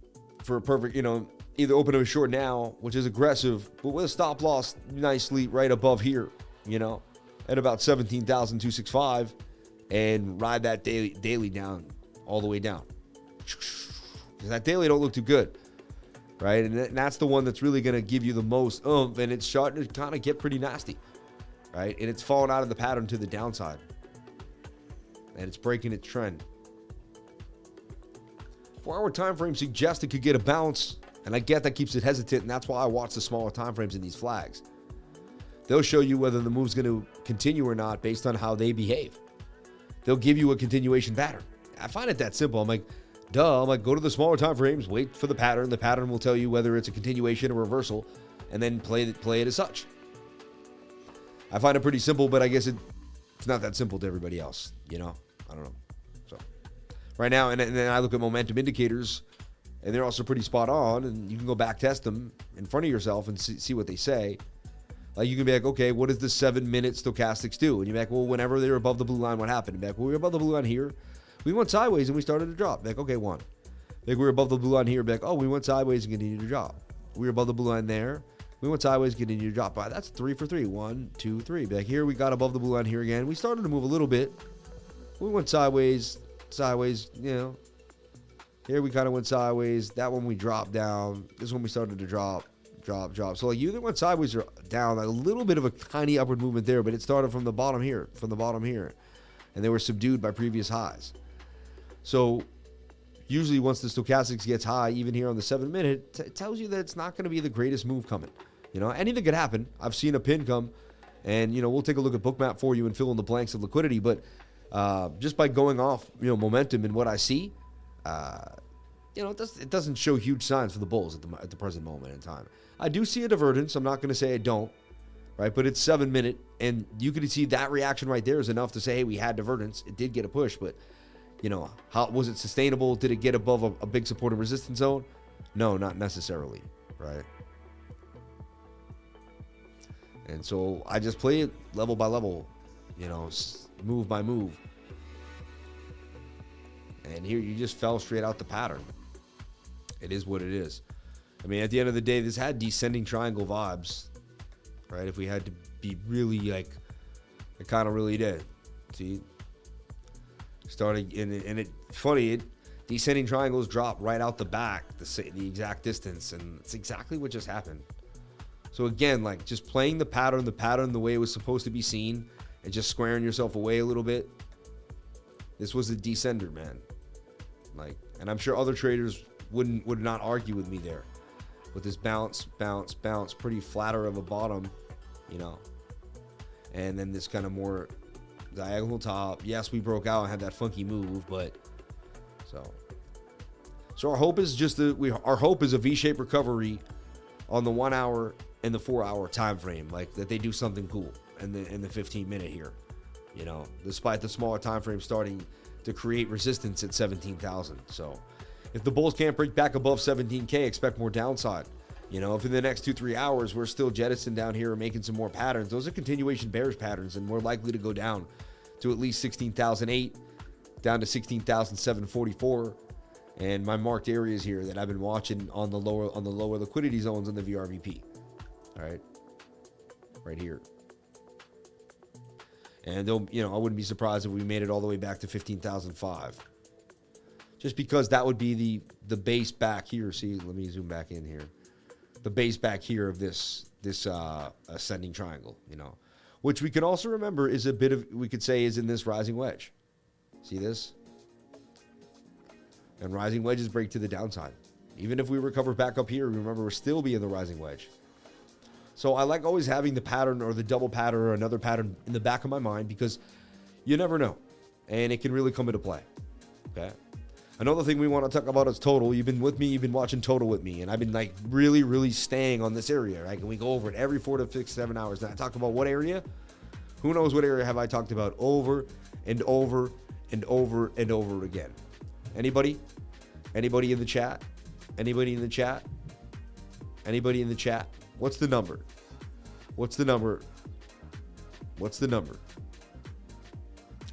for a perfect, either open a short now, which is aggressive, but with a stop loss nicely right above here, at about 17,265, and ride that daily down, all the way down. Because that daily don't look too good, right? And that's the one that's really going to give you the most oomph, and it's starting to kind of get pretty nasty, right? And it's falling out of the pattern to the downside, and it's breaking its trend. 4-hour time frame suggests it could get a bounce, and I get that keeps it hesitant, and that's why I watch the smaller time frames in these flags. They'll show you whether the move's going to continue or not based on how they behave. They'll give you a continuation pattern. I find it that simple. I'm like, go to the smaller time frames, wait for the pattern. The pattern will tell you whether it's a continuation or reversal, and then play it as such. I find it pretty simple, but I guess it's not that simple to everybody else. I don't know. So right now, and then I look at momentum indicators, and they're also pretty spot on, and you can go back test them in front of yourself and see what they say. Like, you can be like, okay, what does the 7-minute stochastics do? And you're like, well, whenever they're above the blue line, what happened? And you're like, well, we were above the blue line here. We went sideways and we started to drop. Like, okay, one. Like, we were above the blue line here. Like, oh, we went sideways and continued to drop. We were above the blue line there. We went sideways and continued to drop. That's 3 for 3. 1, 2, 3. Like, here we got above the blue line here again. We started to move a little bit. We went sideways. Here we kind of went sideways. That one we dropped down. This one we started to drop. So like, you either went sideways or down, like a little bit of a tiny upward movement there, but it started from the bottom here, and they were subdued by previous highs. So usually once the stochastics gets high, even here on the 7-minute, it tells you that it's not going to be the greatest move coming. Anything could happen. I've seen a pin come, and we'll take a look at Bookmap for you and fill in the blanks of liquidity, but just by going off momentum and what I see, it doesn't show huge signs for the bulls at the present moment in time. I do see a divergence. I'm not going to say I don't, right? But it's 7-minute, and you could see that reaction right there is enough to say, hey, we had divergence. It did get a push, but how was it sustainable? Did it get above a big support and resistance zone? No, not necessarily, right? And so I just play it level by level, move by move. And here you just fell straight out the pattern. It is what it is. I mean, at the end of the day, this had descending triangle vibes, right? If we had to be really like, it kind of really did. See, starting descending triangles drop right out the back, the exact distance, and it's exactly what just happened. So again, like, just playing the pattern the way it was supposed to be seen, and just squaring yourself away a little bit. This was a descender, man. Like, and I'm sure other traders would not argue with me there. With this bounce, pretty flatter of a bottom, and then this kind of more diagonal top. Yes, we broke out and had that funky move, but so our hope is our hope is a V-shaped recovery on the 1 hour and the 4 hour time frame, like that they do something cool in the 15-minute here, despite the smaller time frame starting to create resistance at 17,000. So if the bulls can't break back above 17K, expect more downside. If in the next 2-3 hours we're still jettisoned down here and making some more patterns, those are continuation bearish patterns, and more likely to go down to at least 16,008, down to 16,744, and my marked areas here that I've been watching on the lower liquidity zones in the VRVP. All right, right here. And I wouldn't be surprised if we made it all the way back to 15,005. Just because that would be the base back here. See, let me zoom back in here. The base back here of this ascending triangle, which we can also remember is a bit of, we could say, is in this rising wedge. See this? And rising wedges break to the downside. Even if we recover back up here, remember, we're still be in the rising wedge. So I like always having the pattern or the double pattern or another pattern in the back of my mind, because you never know, and it can really come into play. Okay. Another thing we want to talk about is total. You've been with me, you've been watching total with me, and I've been like really, really staying on this area, right? And we go over it every 4 to 6, 7 hours. And I talk about what area? Who knows what area have I talked about over and over and over and over again? Anybody? Anybody in the chat? Anybody in the chat? Anybody in the chat? What's the number? What's the number? What's the number?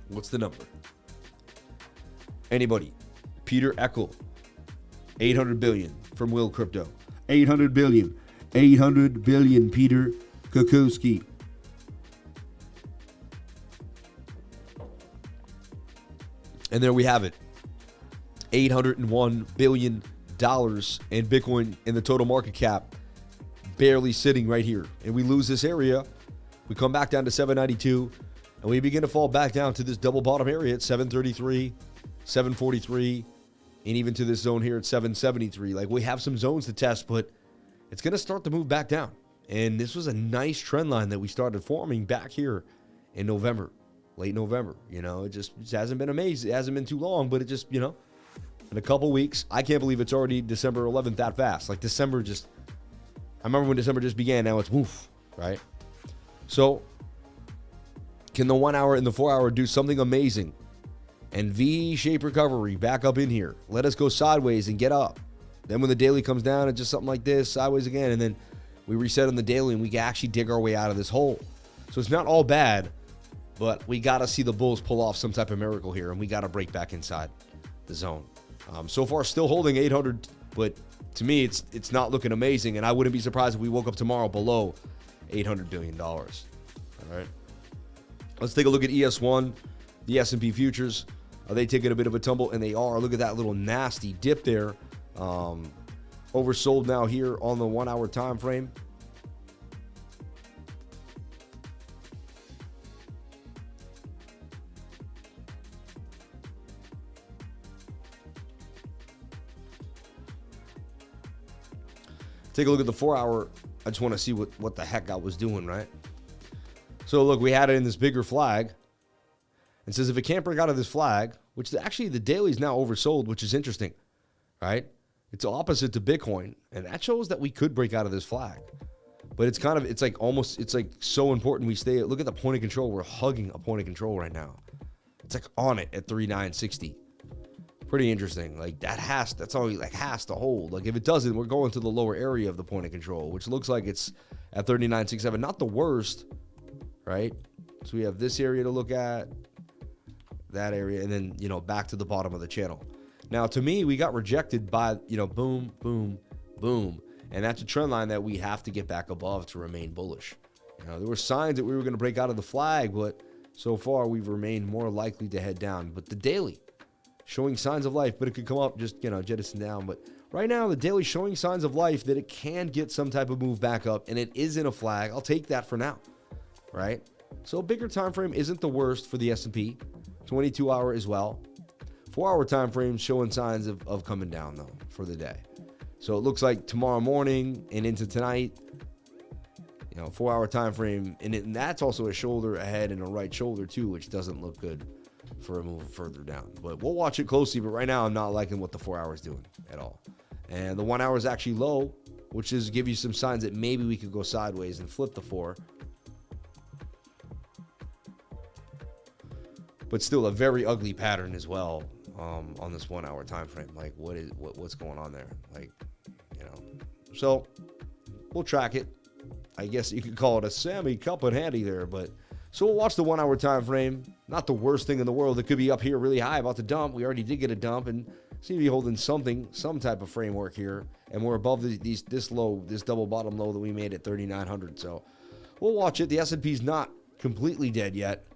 What's the number? Anybody? Peter Eckel, 800 billion, from Will Crypto. 800 billion. 800 billion, Peter Kukuski. And there we have it. $801 billion in Bitcoin in the total market cap, barely sitting right here. And we lose this area. We come back down to 792, and we begin to fall back down to this double bottom area at 733, 743, and even to this zone here at 773. Like, we have some zones to test, but it's going to start to move back down. And this was a nice trend line that we started forming back here in November, late November. You know, it just hasn't been amazing. It hasn't been too long, but it just, you know, in a couple weeks, I can't believe it's already December 11th that fast. Like, December just, I remember when December just began. Now it's woof, right? So, can the 1 hour and the 4 hour do something amazing? And V-shaped recovery back up in here. Let us go sideways and get up. Then when the daily comes down, it's just something like this, sideways again. And then we reset on the daily and we can actually dig our way out of this hole. So it's not all bad, but we got to see the bulls pull off some type of miracle here. And we got to break back inside the zone. So far, still holding 800, but to me, it's not looking amazing. And I wouldn't be surprised if we woke up tomorrow below $800 billion. All right. Let's take a look at ES1, the S&P futures. Are they taking a bit of a tumble? And they are. Look at that little nasty dip there. Oversold now here on the 1 hour time frame. Take a look at the 4 hour. I just want to see what the heck I was doing, right? So look, we had it in this bigger flag. And says if it can't break out of this flag, which actually the daily is now oversold, which is interesting, right? It's opposite to Bitcoin, and that shows that we could break out of this flag. But it's kind of, it's like so important we stay. Look at the point of control. We're hugging a point of control right now. It's like on it at 3960. Pretty interesting. Like that's all like has to hold. Like if it doesn't, we're going to the lower area of the point of control, which looks like it's at 3967. Not the worst, right? So we have this area to look at, that area, and then, you know, back to the bottom of the channel. Now, to me, we got rejected by, you know, boom, boom, boom. And that's a trend line that we have to get back above to remain bullish. You know, there were signs that we were going to break out of the flag, but so far we've remained more likely to head down. But the daily showing signs of life, but it could come up, just, you know, jettison down. But right now, the daily showing signs of life that it can get some type of move back up, and it is in a flag. I'll take that for now, right? So a bigger time frame isn't the worst for the S&P. 22 hour as well. 4 hour time frame showing signs of coming down though for the day. So it looks like tomorrow morning and into tonight, you know, 4 hour time frame, and that's also a shoulder ahead and a right shoulder too, which doesn't look good for a move further down. But we'll watch it closely. But right now, I'm not liking what the 4 hour is doing at all. And the 1 hour is actually low, which is give you some signs that maybe we could go sideways and flip the 4. But still a very ugly pattern as well on this 1 hour time frame. Like what's going on there? Like, you know. So we'll track it. I guess you could call it a semi-cup and handy there, but so we'll watch the 1 hour time frame. Not the worst thing in the world. It could be up here really high about to dump. We already did get a dump and seem to be holding some type of framework here. And we're above this double bottom low that we made at 3,900. So we'll watch it. The S&P's not completely dead yet.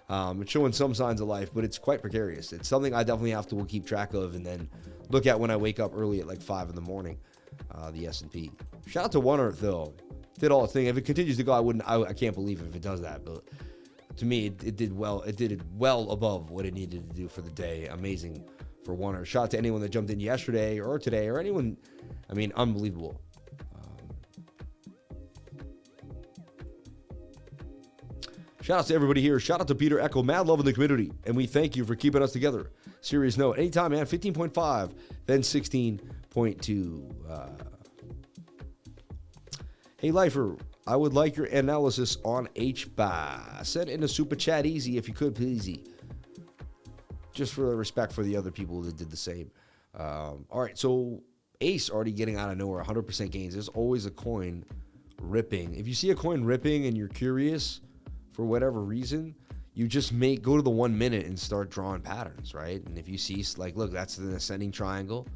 It's showing some signs of life, but it's quite precarious. It's something I definitely will keep track of and then look at when I wake up early at like 5 in the morning, the S&P. Shout out to One Earth, though. Did all its thing. If it continues to go, I can't believe if it does that. But to me, it did well. It did it well above what it needed to do for the day. Amazing for One Earth. Shout out to anyone that jumped in yesterday or today or anyone. I mean, unbelievable. Shout out to everybody here. Shout out to Peter Echo. Mad love in the community. And we thank you for keeping us together. Serious note. Anytime, man. 15.5, then 16.2. Hey, Lifer. I would like your analysis on HBAR. Send in a super chat easy if you could, please. Just for respect for the other people that did the same. All right. So Ace already getting out of nowhere. 100% gains. There's always a coin ripping. If you see a coin ripping and you're curious, for whatever reason, you just go to the 1 minute and start drawing patterns, right? And if you see, like, look, that's an ascending triangle.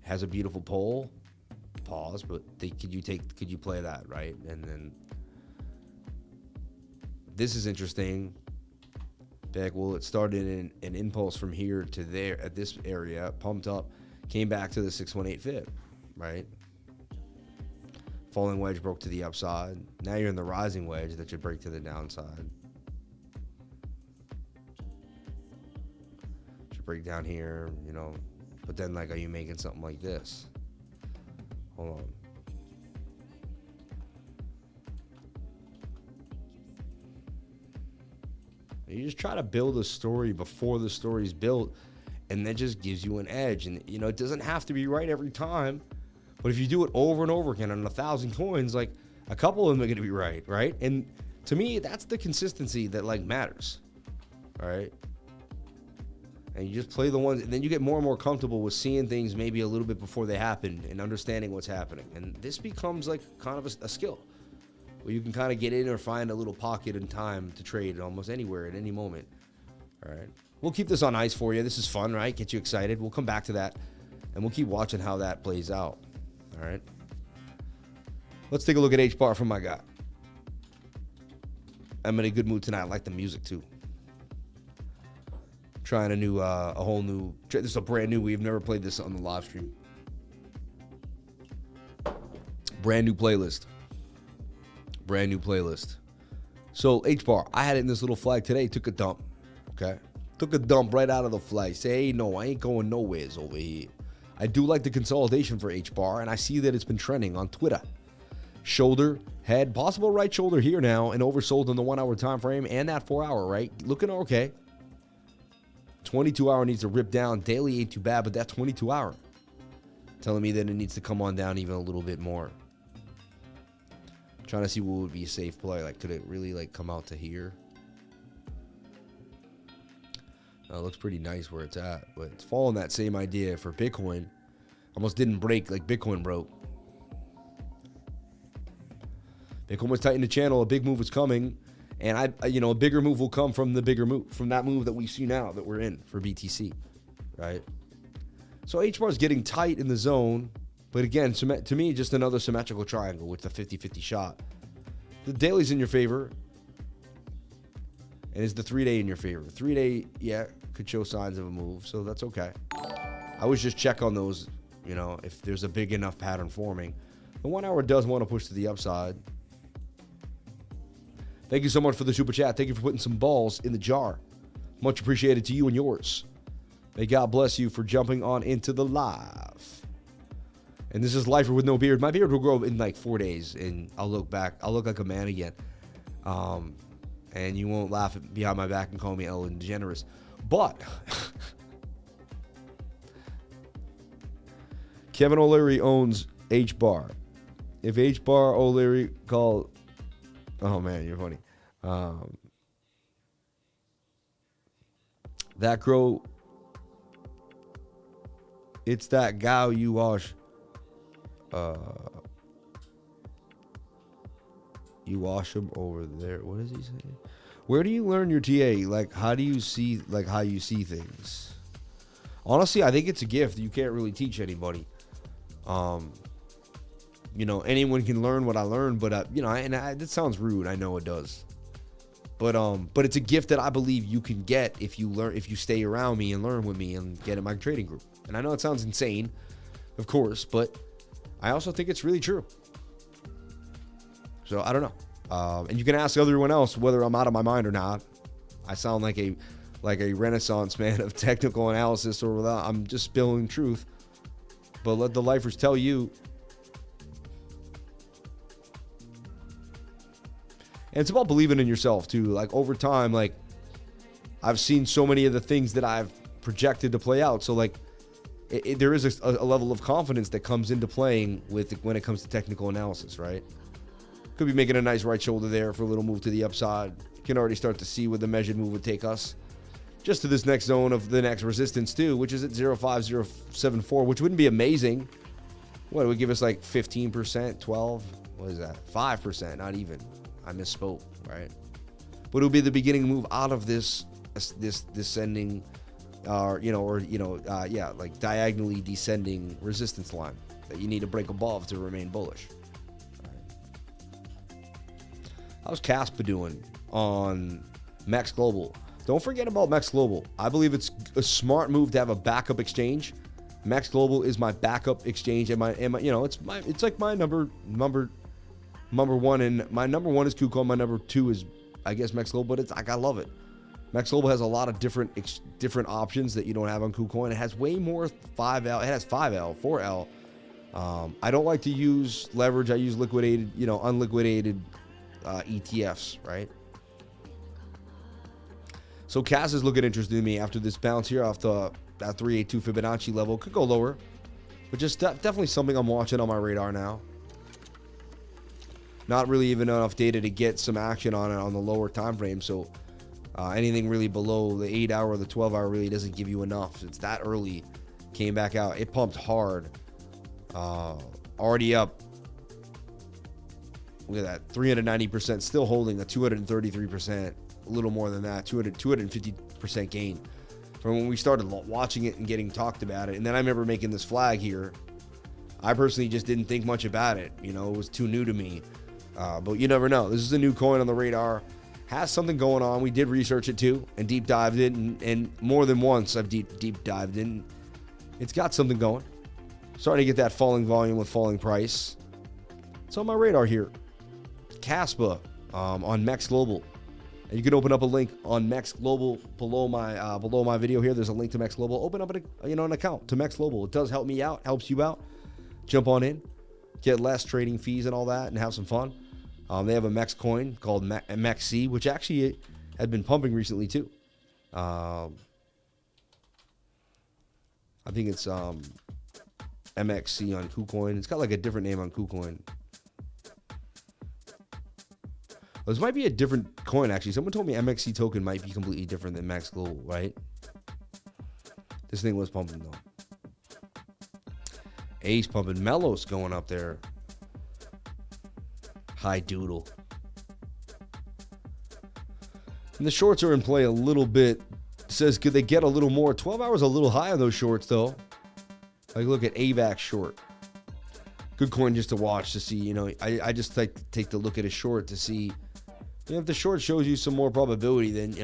has a beautiful pole. Pause, but could you play that, right? And then this is interesting. Back, well, it started in an impulse from here to there at this area, pumped up, came back to the 618 fib, right? Falling wedge broke to the upside. Now you're in the rising wedge that should break to the downside. Should break down here, you know. But then, like, are you making something like this? Hold on. You just try to build a story before the story's built, and that just gives you an edge. And, you know, it doesn't have to be right every time, but if you do it over and over again on 1,000 coins, like, a couple of them are going to be right? And to me, that's the consistency that, like, matters, all right? And you just play the ones, and then you get more and more comfortable with seeing things maybe a little bit before they happen and understanding what's happening. And this becomes like kind of a skill where you can kind of get in or find a little pocket in time to trade almost anywhere at any moment. All right. We'll keep this on ice for you. This is fun, right? Get you excited. We'll come back to that, and we'll keep watching how that plays out. All right. Let's take a look at HBAR from my guy. I'm in a good mood tonight. I like the music too. Trying a whole new, this is a brand new, we've never played this on the live stream. Brand new playlist. So HBAR, I had it in this little flag today, took a dump, okay? Took a dump right out of the flag. Say, hey, no, I ain't going nowheres over here. I do like the consolidation for HBAR, and I see that it's been trending on Twitter. Shoulder, head, possible right shoulder here now, and oversold in the 1 hour time frame and that 4 hour, right? Looking okay. 22 hour needs to rip down. Daily ain't too bad, but that 22 hour telling me that it needs to come on down even a little bit more. Trying to see what would be a safe play. Like, could it really like come out to here? It looks pretty nice where it's at, but it's following that same idea for Bitcoin. Almost didn't break like Bitcoin broke. Bitcoin was tight in the channel. A big move was coming. And a bigger move will come from the bigger move, from that move that we see now that we're in for BTC, right? So HBAR is getting tight in the zone, but again, to me, just another symmetrical triangle with the 50-50 shot. The daily's in your favor, and is the 3-day in your favor? 3-day, yeah, could show signs of a move, so that's okay. I always just check on those, if there's a big enough pattern forming. The 1 hour does want to push to the upside. Thank you so much for the super chat. Thank you for putting some balls in the jar. Much appreciated to you and yours. May God bless you for jumping on into the live. And this is Lifer with no beard. My beard will grow in like 4 days, and I'll look back. I'll look like a man again. And you won't laugh behind my back and call me Ellen DeGeneres. But Kevin O'Leary owns HBAR. If HBAR O'Leary called... Oh, man, you're funny. That crow, it's that gal you wash. You wash them over there. What is he saying? Where do you learn your TA? Like, how do you see, how you see things? Honestly, I think it's a gift. You can't really teach anybody. Anyone can learn what I learned, but that sounds rude. I know it does, but it's a gift that I believe you can get if you stay around me and learn with me and get in my trading group. And I know it sounds insane, of course, but I also think it's really true. So I don't know. And you can ask everyone else whether I'm out of my mind or not. I sound like a renaissance man of technical analysis, or without. I'm just spilling truth. But let the lifers tell you. And it's about believing in yourself too. Like, over time, I've seen so many of the things that I've projected to play out. So there is a level of confidence that comes into playing when it comes to technical analysis, right? Could be making a nice right shoulder there for a little move to the upside. You can already start to see where the measured move would take us. Just to this next zone of the next resistance too, which is at 05074, which wouldn't be amazing. What, it would give us like 15%, 12? What is that? 5%, not even. I misspoke, right? But it'll be the beginning move out of this descending like diagonally descending resistance line that you need to break above to remain bullish. How's Caspa doing on Mex Global? Don't forget about Mex Global. I believe it's a smart move to have a backup exchange. Mex Global is my backup exchange, and it's like my number one, and my number one is KuCoin. My number two is, I guess, Mex Global, but it's like, I love it. Mex Global has a lot of different options that you don't have on KuCoin. It has way more 5L. It has 5L, 4L. I don't like to use leverage. I use liquidated, unliquidated ETFs, right? So CAS is looking interesting to me after this bounce here off that 382 Fibonacci level. Could go lower, but just definitely something I'm watching on my radar now. Not really even enough data to get some action on it on the lower time frame. So anything really below the 8 hour or the 12 hour really doesn't give you enough. It's that early. Came back out. It pumped hard. Already up. Look at that. 390%. Still holding a 233%. A little more than that. 250% gain from when we started watching it and getting talked about it. And then I remember making this flag here. I personally just didn't think much about it. It was too new to me. But you never know. This is a new coin on the radar. Has something going on. We did research it too and deep dived in. And more than once I've deep dived in. It's got something going. Starting to get that falling volume with falling price. It's on my radar here. Caspa on Mex Global. And you can open up a link on Mex Global below my video here. There's a link to Mex Global. Open up an account to Mex Global. It does help me out, helps you out. Jump on in, get less trading fees and all that, and have some fun. They have a Mex coin called MEXC, which actually had been pumping recently too. I think it's MXC on KuCoin. It's got like a different name on KuCoin. This might be a different coin, actually. Someone told me MXC token might be completely different than Mex Global, right? This thing was pumping, though. Ace pumping. Melos going up there. High doodle. And the shorts are in play a little bit. It says, could they get a little more? 12 hours a little high on those shorts, though. Like, look at AVAX short. Good coin just to watch to see, I just like to take the look at a short to see, if the short shows you some more probability than,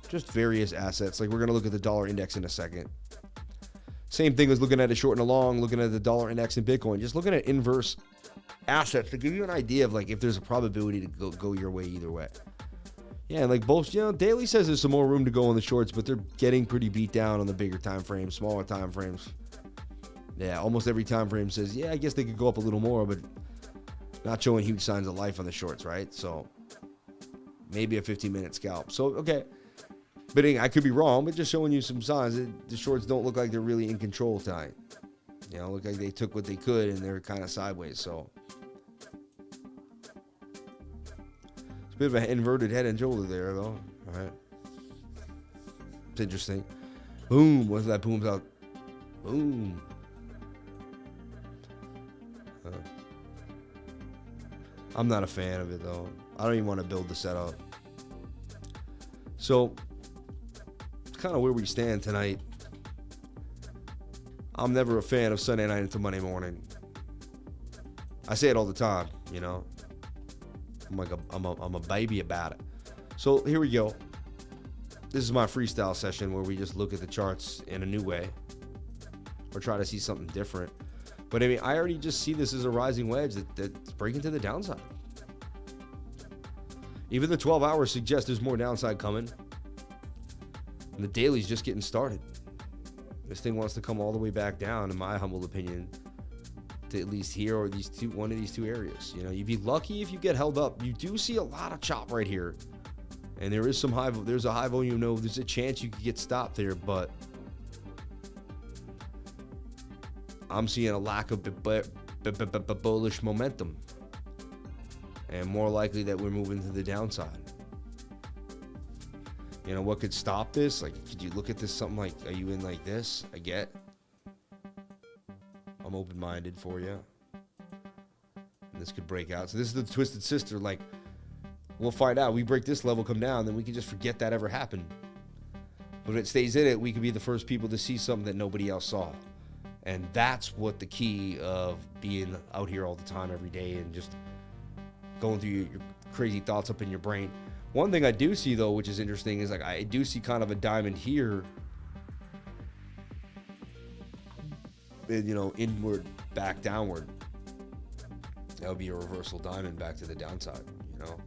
just various assets. Like, we're going to look at the dollar index in a second. Same thing as looking at a short and a long, looking at the dollar index in Bitcoin. Just looking at inverse assets to give you an idea of, like, if there's a probability to go your way either way. Yeah, and like both, Daily says there's some more room to go on the shorts, but they're getting pretty beat down on the bigger time frames, smaller time frames. Yeah, almost every time frame says, yeah, I guess they could go up a little more, but not showing huge signs of life on the shorts, right? So maybe a 15-minute scalp. So, okay. But I could be wrong, but just showing you some signs that the shorts don't look like they're really in control tonight. Look like they took what they could and they're kind of sideways. So it's a bit of an inverted head and shoulder there, though. All right. It's interesting. Boom. Once that booms out. Boom. I'm not a fan of it, though. I don't even want to build the setup. So, it's kind of where we stand tonight. I'm never a fan of Sunday night into Monday morning. I say it all the time, I'm like I'm a baby about it. So, here we go. This is my freestyle session where we just look at the charts in a new way or try to see something different. But I already just see this as a rising wedge that's breaking to the downside. Even the 12 hours suggest there's more downside coming. And the daily's just getting started. This thing wants to come all the way back down, in my humble opinion, to at least here or one of these two areas. You'd be lucky if you get held up. You do see a lot of chop right here. And there is there's a high volume. There's a chance you could get stopped there, but I'm seeing a lack of bullish momentum, and more likely that we're moving to the downside. What could stop this? Like, could you look at this something like, are you in like this? I'm open-minded for you. And this could break out. So this is the twisted sister. Like, we'll find out. We break this level, come down, then we can just forget that ever happened. But if it stays in it, we could be the first people to see something that nobody else saw. And that's what the key of being out here all the time, every day, and just going through your crazy thoughts up in your brain. One thing I do see, though, which is interesting, is like I do see kind of a diamond here. And, you know, inward, back downward. That would be a reversal diamond back to the downside, you know.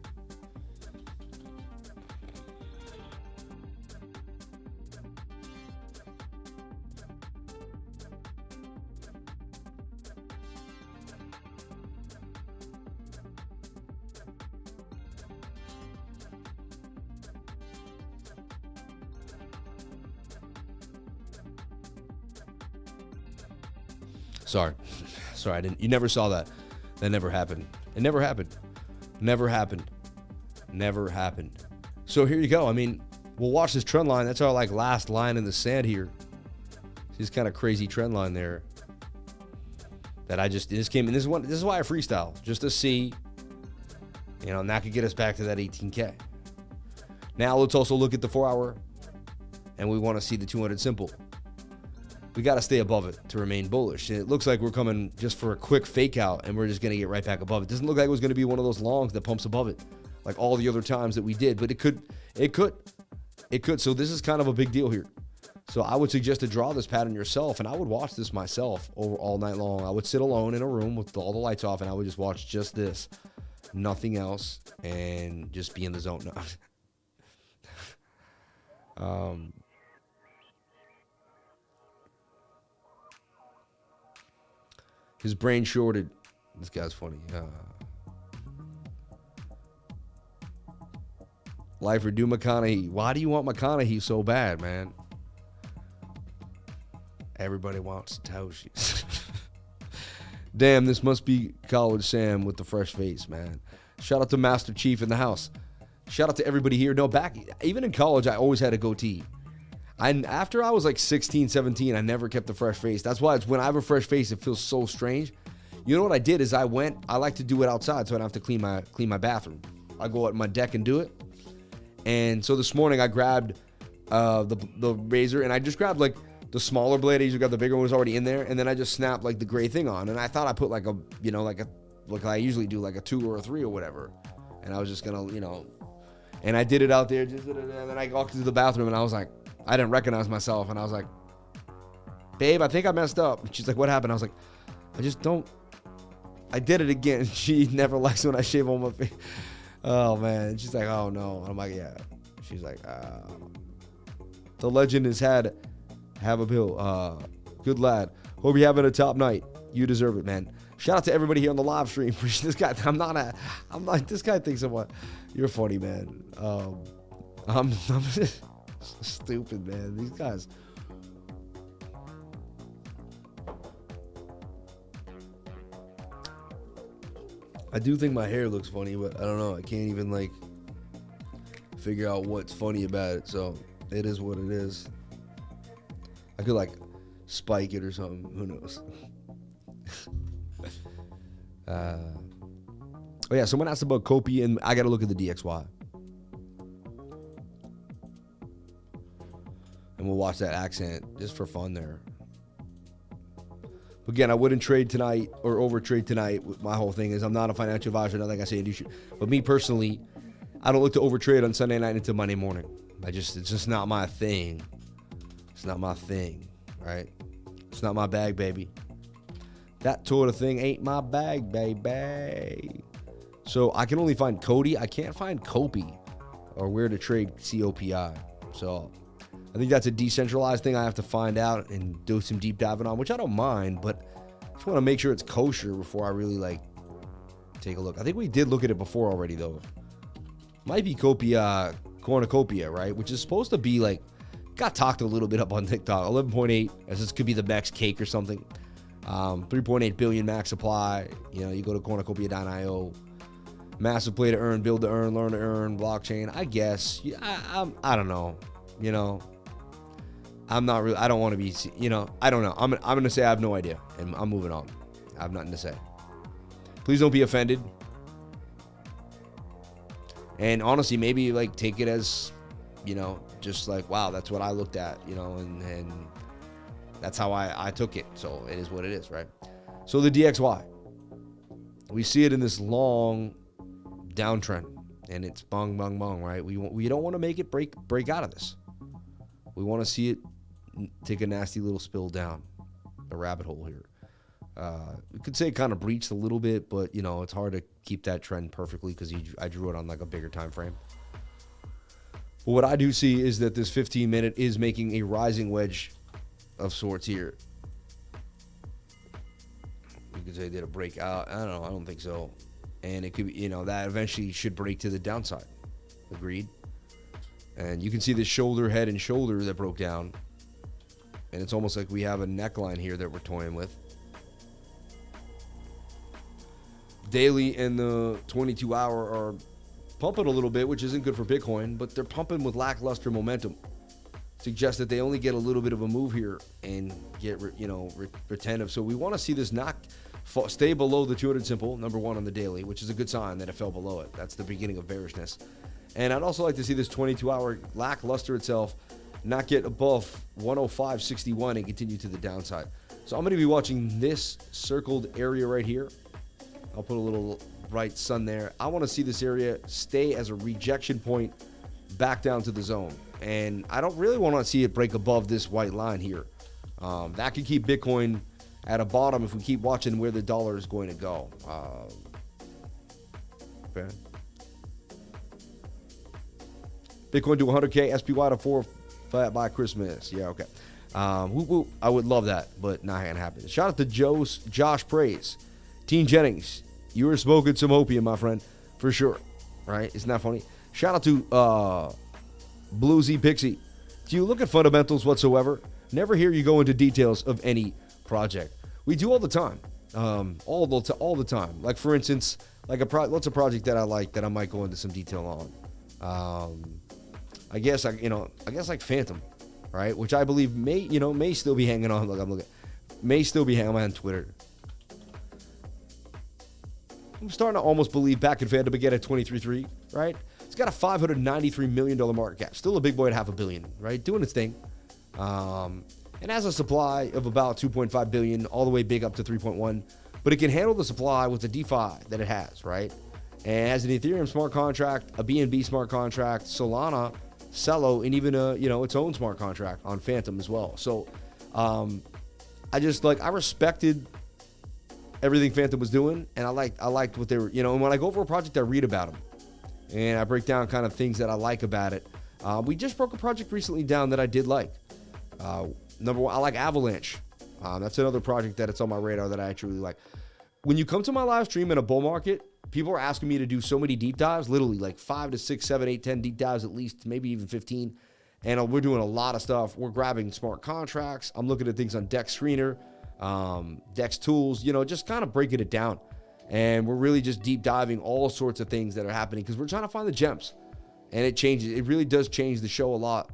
Sorry, I didn't. You never saw that. That never happened. It never happened. Never happened. Never happened. So here you go. I mean, we'll watch this trend line. That's our like last line in the sand here. This kind of crazy trend line there. That I just this is why I freestyle, just to see, you know, and that could get us back to that 18K. Now let's also look at the 4-hour, and we want to see the 200 simple. We got to stay above it to remain bullish. And it looks like we're coming just for a quick fake out, and we're just going to get right back above it. Doesn't look like it was going to be one of those longs that pumps above it, like all the other times that we did. But it could. So this is kind of a big deal here. So I would suggest to draw this pattern yourself, and I would watch this myself over all night long. I would sit alone in a room with all the lights off, and I would just watch just this, nothing else, and just be in the zone. His brain shorted. This guy's funny. Lifer, do McConaughey. Why do you want McConaughey so bad, man? Everybody wants Satoshi. Damn, this must be College Sam with the fresh face, man. Shout out to Master Chief in the house. Shout out to everybody here. No, even in college, I always had a goatee. After I was like 16, 17, I never kept the fresh face. That's why it's when I have a fresh face, it feels so strange. You know what I did is I like to do it outside so I don't have to clean my bathroom. I go out on my deck and do it. And so this morning I grabbed the razor, and I just grabbed like the smaller blade. I usually got the bigger one, was already in there, and then I just snapped like the gray thing on. And I thought I put like like I usually do, like a 2 or a 3 or whatever. And I was just gonna, and I did it out there, and then I walked into the bathroom, and I was like, I didn't recognize myself, and I was like, babe, I think I messed up. And she's like, what happened? I was like, I did it again. She never likes when I shave on my face. Oh, man. She's like, oh, no. I'm like, yeah. She's like, the legend has have a pill. Good lad. Hope you're having a top night. You deserve it, man. Shout out to everybody here on the live stream. This guy, this guy thinks I'm what? You're funny, man. I'm stupid, man. These guys. I do think my hair looks funny, but I don't know. I can't even figure out what's funny about it. So it is what it is. I could spike it or something. Who knows? Oh yeah, someone asked about COPI, and I got to look at the DXY. And we'll watch that accent just for fun there. But again, I wouldn't trade tonight or overtrade tonight. My whole thing is I'm not a financial advisor. Not like I say you should. But me personally, I don't look to overtrade on Sunday night until Monday morning. It's just not my thing. It's not my thing, right? It's not my bag, baby. That sort of thing ain't my bag, baby. So I can only find Cody. I can't find COPI or where to trade COPI. So I think that's a decentralized thing I have to find out and do some deep diving on, which I don't mind, but I just want to make sure it's kosher before I really take a look. I think we did look at it before already, though. Might be COPI, cornucopia, right? Which is supposed to be got talked a little bit up on TikTok. 11.8, as this could be the max cake or something. 3.8 billion max supply. You go to cornucopia.io. Massive play to earn, build to earn, learn to earn, blockchain. I guess. I don't know. I'm not really, I don't want to be, I don't know. I'm going to say I have no idea, and I'm moving on. I have nothing to say. Please don't be offended. And honestly, maybe take it as you know, just like, wow, that's what I looked at, you know, and that's how I took it. So it is what it is, right? So the DXY, we see it in this long downtrend, and it's bong, bong, bong, right? We don't want to make it break out of this. We want to see it take a nasty little spill down the rabbit hole here. We could say it kind of breached a little bit, but, you know, it's hard to keep that trend perfectly because I drew it on like a bigger time frame. But what I do see is that this 15-minute is making a rising wedge of sorts here. You could say it did a breakout. I don't know. I don't think so. And it could be, you know, that eventually should break to the downside. Agreed. And you can see the shoulder, head, and shoulder that broke down. And it's almost like we have a neckline here that we're toying with. Daily and the 22-hour are pumping a little bit, which isn't good for Bitcoin, but they're pumping with lackluster momentum. Suggests that they only get a little bit of a move here and get, you know, retentive. So we want to see this stay below the 200 simple, number one on the daily, which is a good sign that it fell below it. That's the beginning of bearishness. And I'd also like to see this 22-hour lackluster itself not get above 105.61 and continue to the downside. So I'm going to be watching this circled area right here. I'll put a little bright sun there. I want to see this area stay as a rejection point back down to the zone. And I don't really want to see it break above this white line here. That could keep Bitcoin at a bottom if we keep watching where the dollar is going to go. Okay. Bitcoin to 100K, SPY to 4 flat by Christmas. Yeah, okay. I would love that, but not going to happen. Shout out to Josh Praise. Teen Jennings, you were smoking some opium, my friend, for sure. Right? Isn't that funny? Shout out to Bluesy Pixie. Do you look at fundamentals whatsoever? Never hear you go into details of any project. We do all the time. All the time. Like, for instance, like what's a project that I like that I might go into some detail on? I guess like Phantom, right? Which I believe may still be hanging on. Look, I'm looking. May still be hanging on Twitter. I'm starting to almost believe back in Phantom again at 23.3, right? It's got a $593 million market cap. Still a big boy at $500 million, right? Doing its thing. And has a supply of about 2.5 billion, all the way big up to 3.1. But it can handle the supply with the DeFi that it has, right? And it has an Ethereum smart contract, a BNB smart contract, Solana, Celo, and even its own smart contract on Phantom as well. So I respected everything Phantom was doing, and I liked what they were, and when I go over a project, I read about them. And I break down kind of things that I like about it. We just broke a project recently down that I did like. Number one, I like Avalanche. That's another project that it's on my radar that I truly like. When you come to my live stream in a bull market, people are asking me to do so many deep dives, literally like 5 to 6, 7, 8, 10 deep dives at least, maybe even 15. And we're doing a lot of stuff. We're grabbing smart contracts. I'm looking at things on Dex Screener, Dex Tools, just kind of breaking it down. And we're really just deep diving all sorts of things that are happening because we're trying to find the gems. And it changes. It really does change the show a lot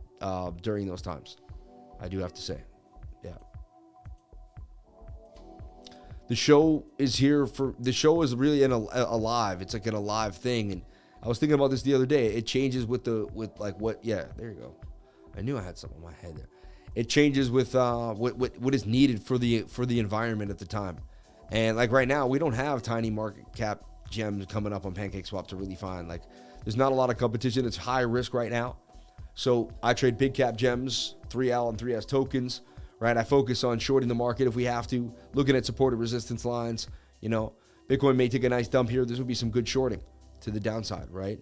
during those times. I do have to say. Yeah. The show is here the show is really alive. It's like an alive thing. And I was thinking about this the other day. It changes there you go. I knew I had something in my head there. It changes with what is needed for the environment at the time. And like right now, we don't have tiny market cap gems coming up on PancakeSwap to really find. Like, there's not a lot of competition. It's high risk right now. So I trade big cap gems, 3L and 3S tokens, right? I focus on shorting the market if we have to, looking at supported resistance lines. Bitcoin may take a nice dump here. This would be some good shorting to the downside, right?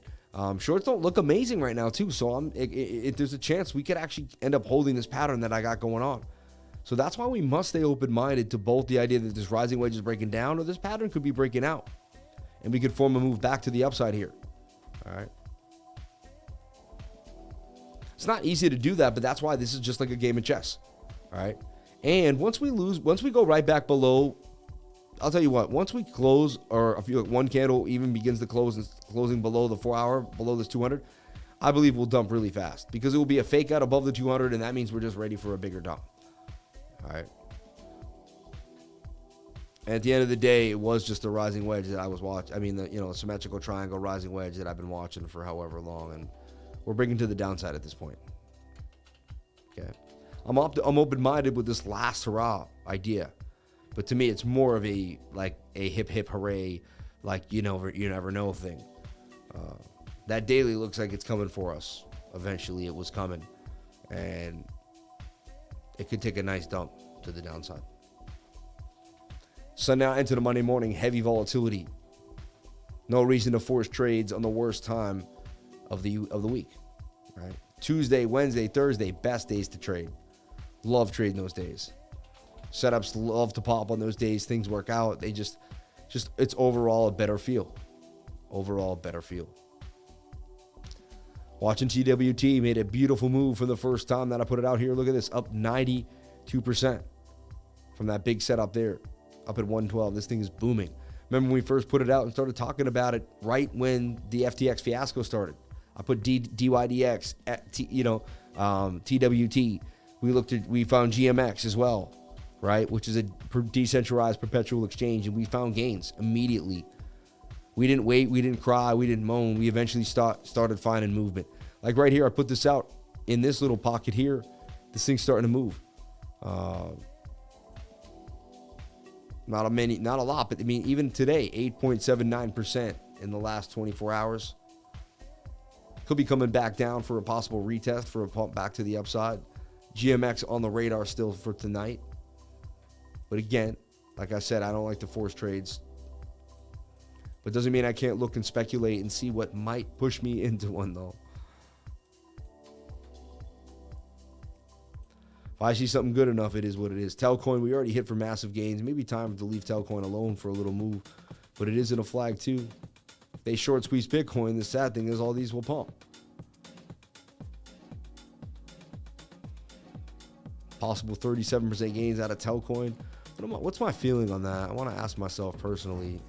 Shorts don't look amazing right now too. So there's a chance we could actually end up holding this pattern that I got going on. So that's why we must stay open-minded to both the idea that this rising wedge is breaking down or this pattern could be breaking out. And we could form a move back to the upside here. All right. It's not easy to do that, but that's why this is just like a game of chess. All right. And once we go right back below, I'll tell you what, once we close, or if one candle even begins to close and closing below the 4 hour, below this 200, I believe we'll dump really fast because it will be a fake out above the 200. And that means we're just ready for a bigger dump. All right. And at the end of the day, it was just a rising wedge that I was watching. I mean, the symmetrical triangle rising wedge that I've been watching for however long, and we're breaking to the downside at this point. Okay. I'm open-minded with this last hurrah idea. But to me, it's more of a hip hip hooray, like you never know thing. That daily looks like it's coming for us. Eventually, it was coming, and it could take a nice dump to the downside. So now into the Monday morning, heavy volatility. No reason to force trades on the worst time of the week, right? Tuesday, Wednesday, Thursday, best days to trade. Love trading those days. Setups love to pop on those days. Things work out. They just it's overall a better feel. Overall better feel. Watching TWT made a beautiful move for the first time that I put it out here. Look at this, up 92% from that big setup there, up at 112. This thing is booming. Remember when we first put it out and started talking about it right when the FTX fiasco started? I put DYDX, TWT. We found GMX as well, right? Which is a decentralized perpetual exchange, and we found gains immediately. We didn't wait, we didn't cry, we didn't moan. We eventually started finding movement. Like right here, I put this out in this little pocket here. This thing's starting to move. Not a lot, but I mean, even today, 8.79% in the last 24 hours. Could be coming back down for a possible retest for a pump back to the upside. GMX on the radar still for tonight. But again, like I said, I don't like to force trades. But doesn't mean I can't look and speculate and see what might push me into one, though. If I see something good enough, it is what it is. Telcoin, we already hit for massive gains. Maybe time to leave Telcoin alone for a little move. But it isn't a flag, too. If they short squeeze Bitcoin, the sad thing is all these will pump. Possible 37% gains out of Telcoin. What's my feeling on that? I want to ask myself personally.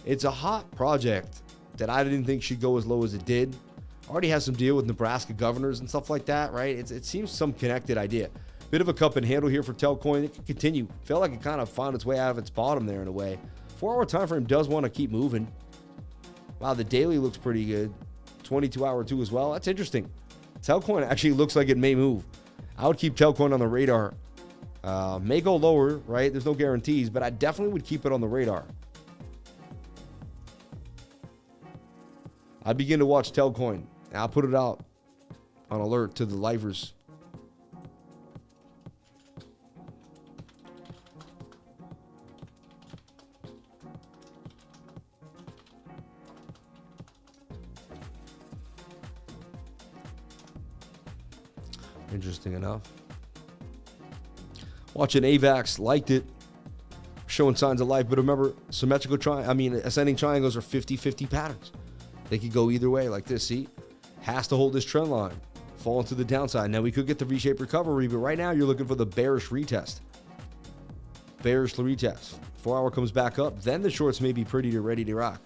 It's a hot project that I didn't think should go as low as it did. Already has some deal with Nebraska governors and stuff like that, right? It seems some connected idea. Bit of a cup and handle here for Telcoin. It can continue. Felt like it kind of found its way out of its bottom there in a way. 4-hour time frame does want to keep moving. Wow, the daily looks pretty good. 22-hour too as well. That's interesting. Telcoin actually looks like it may move. I would keep Telcoin on the radar. May go lower, right? There's no guarantees, but I definitely would keep it on the radar. I'd begin to watch Telcoin. I'll put it out on alert to the lifers. Interesting enough. Watching AVAX, liked it. Showing signs of life, but remember, ascending triangles are 50-50 patterns. They could go either way like this, see? Has to hold this trend line. Fall into the downside. Now, we could get the V-shaped recovery, but right now you're looking for the bearish retest. Bearish retest. 4-hour comes back up, then the shorts may be ready to rock.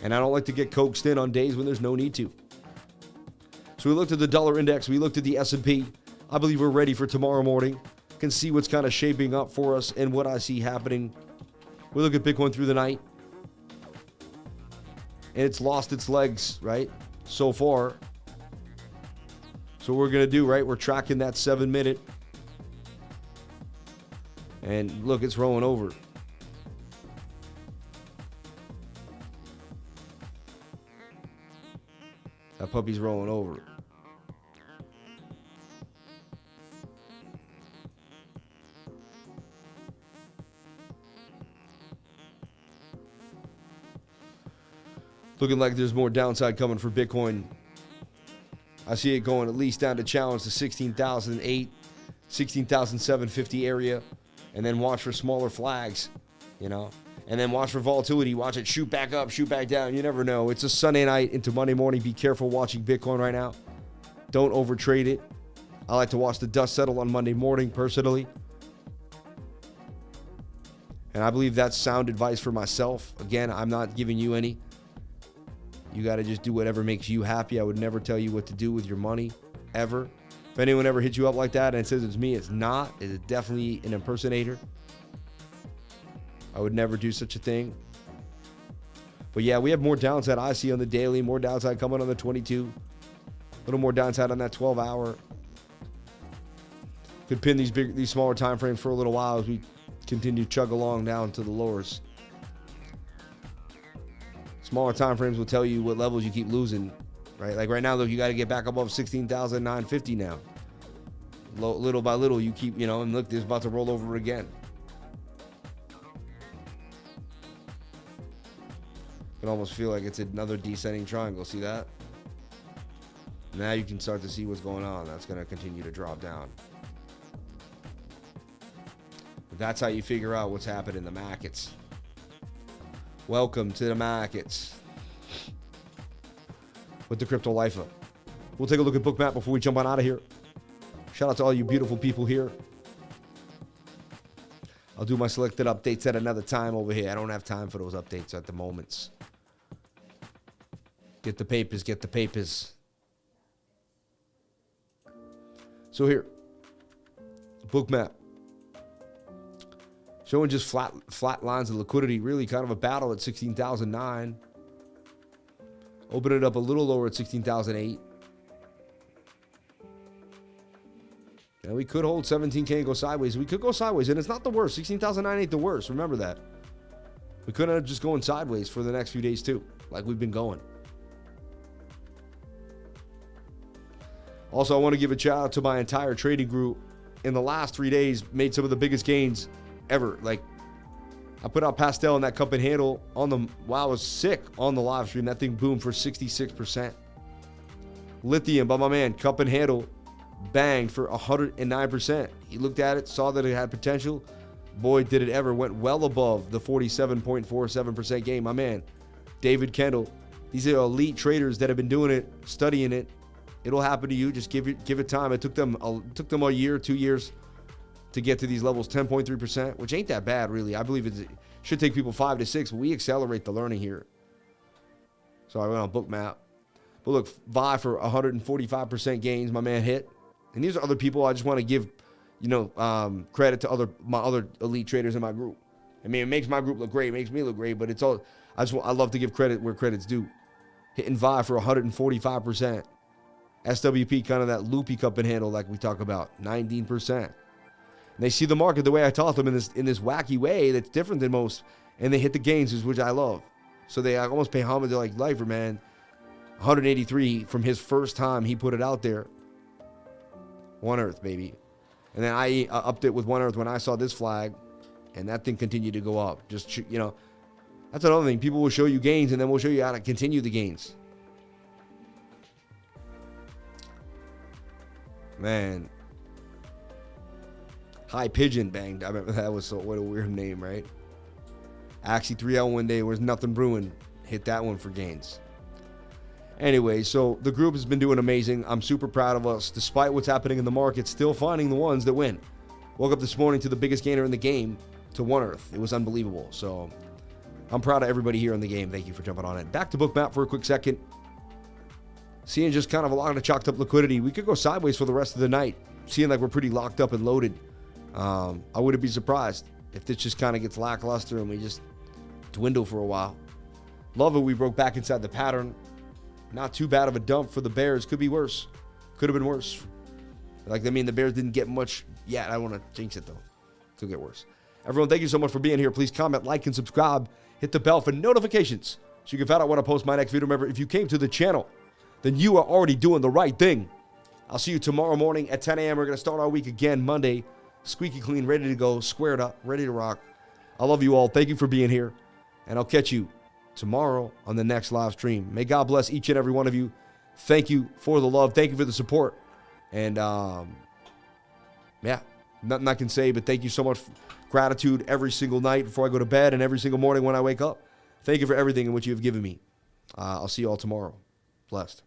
And I don't like to get coaxed in on days when there's no need to. So we looked at the dollar index. We looked at the S&P. I believe we're ready for tomorrow morning. Can see what's kind of shaping up for us and what I see happening. We look at Bitcoin through the night. And it's lost its legs, right? So far. So what we're going to do, right? We're tracking that 7-minute. And look, it's rolling over. That puppy's rolling over. Looking like there's more downside coming for Bitcoin. I see it going at least down to challenge the 16,008, 16,750 area, and then watch for smaller flags, and then watch for volatility. Watch it shoot back up, shoot back down. You never know. It's a Sunday night into Monday morning. Be careful watching Bitcoin right now. Don't overtrade it. I like to watch the dust settle on Monday morning personally. And I believe that's sound advice for myself. Again, I'm not giving you any. You got to just do whatever makes you happy. I would never tell you what to do with your money, ever. If anyone ever hits you up like that and says it's me, it's not. It's definitely an impersonator. I would never do such a thing. But yeah, we have more downside I see on the daily, more downside coming on the 22. A little more downside on that 12-hour. Could pin these smaller time frames for a little while as we continue to chug along down to the lowers. Smaller time frames will tell you what levels you keep losing, right? Like right now, though, you got to get back above 16,950 now. Little by little, you keep, and look, this is about to roll over again. You can almost feel like it's another descending triangle. See that? Now you can start to see what's going on. That's going to continue to drop down. But that's how you figure out what's happening in the markets. Welcome to the markets with the Crypto Lifer. We'll take a look at Bookmap before we jump on out of here. Shout out to all you beautiful people here. I'll do my selected updates at another time over here. I don't have time for those updates at the moment. Get the papers, get the papers. So here, Bookmap. Showing just flat lines of liquidity. Really kind of a battle at 16,009. Open it up a little lower at 16,008. And we could hold 17K and go sideways. We could go sideways, and it's not the worst. 16,009 ain't the worst. Remember that. We could end up just going sideways for the next few days too, like we've been going. Also, I want to give a shout out to my entire trading group. In the last 3 days, made some of the biggest gains ever. Like, I put out Pastel and that cup and handle on the, wow, I was sick on the live stream. That thing boomed for 66%. Lithium by my man, cup and handle, banged for 109%. He looked at it, saw that it had potential. Boy, did it ever. Went well above the 47.47% gain. My man, David Kendall. These are elite traders that have been doing it, studying it. It'll happen to you. Just give it time. It took them a year, 2 years to get to these levels, 10.3%, which ain't that bad, really. I believe it should take people 5 to 6, but we accelerate the learning here. So I went on Bookmap. But look, VI for 145% gains. My man hit. And these are other people I just want to give, credit to my other elite traders in my group. I mean, it makes my group look great. It makes me look great, but it's all, I love to give credit where credit's due. Hitting VI for 145%. SWP, kind of that loopy cup and handle like we talk about, 19%. And they see the market the way I taught them in this wacky way that's different than most, and they hit the gains, which I love. So they almost pay homage to like Lifer, man. 183 from his first time he put it out there. One Earth, baby. And then I upped it with One Earth when I saw this flag, and that thing continued to go up. Just, that's another thing. People will show you gains, and then we'll show you how to continue the gains. Man. High Pigeon banged. I remember that was what a weird name, right? Axie 3L one day was nothing brewing. Hit that one for gains. Anyway, so the group has been doing amazing. I'm super proud of us. Despite what's happening in the market, still finding the ones that win. Woke up this morning to the biggest gainer in the game, to One Earth. It was unbelievable. So I'm proud of everybody here in the game. Thank you for jumping on it. Back to Bookmap for a quick second. Seeing just kind of a lot of chalked up liquidity. We could go sideways for the rest of the night. Seeing like we're pretty locked up and loaded. I wouldn't be surprised if this just kind of gets lackluster and we just dwindle for a while. Love it. We broke back inside the pattern. Not too bad of a dump for the Bears. Could be worse. Could have been worse. The Bears didn't get much yet. I don't want to jinx it, though. Could get worse. Everyone, thank you so much for being here. Please comment, like, and subscribe. Hit the bell for notifications so you can find out when I post my next video. Remember, if you came to the channel, then you are already doing the right thing. I'll see you tomorrow morning at 10 a.m. We're going to start our week again Monday. Squeaky clean, ready to go, squared up, ready to rock. I love you all. Thank you for being here. And I'll catch you tomorrow on the next live stream. May God bless each and every one of you. Thank you for the love. Thank you for the support. And, nothing I can say, but thank you so much. Gratitude every single night before I go to bed and every single morning when I wake up. Thank you for everything in which you have given me. I'll see you all tomorrow. Blessed.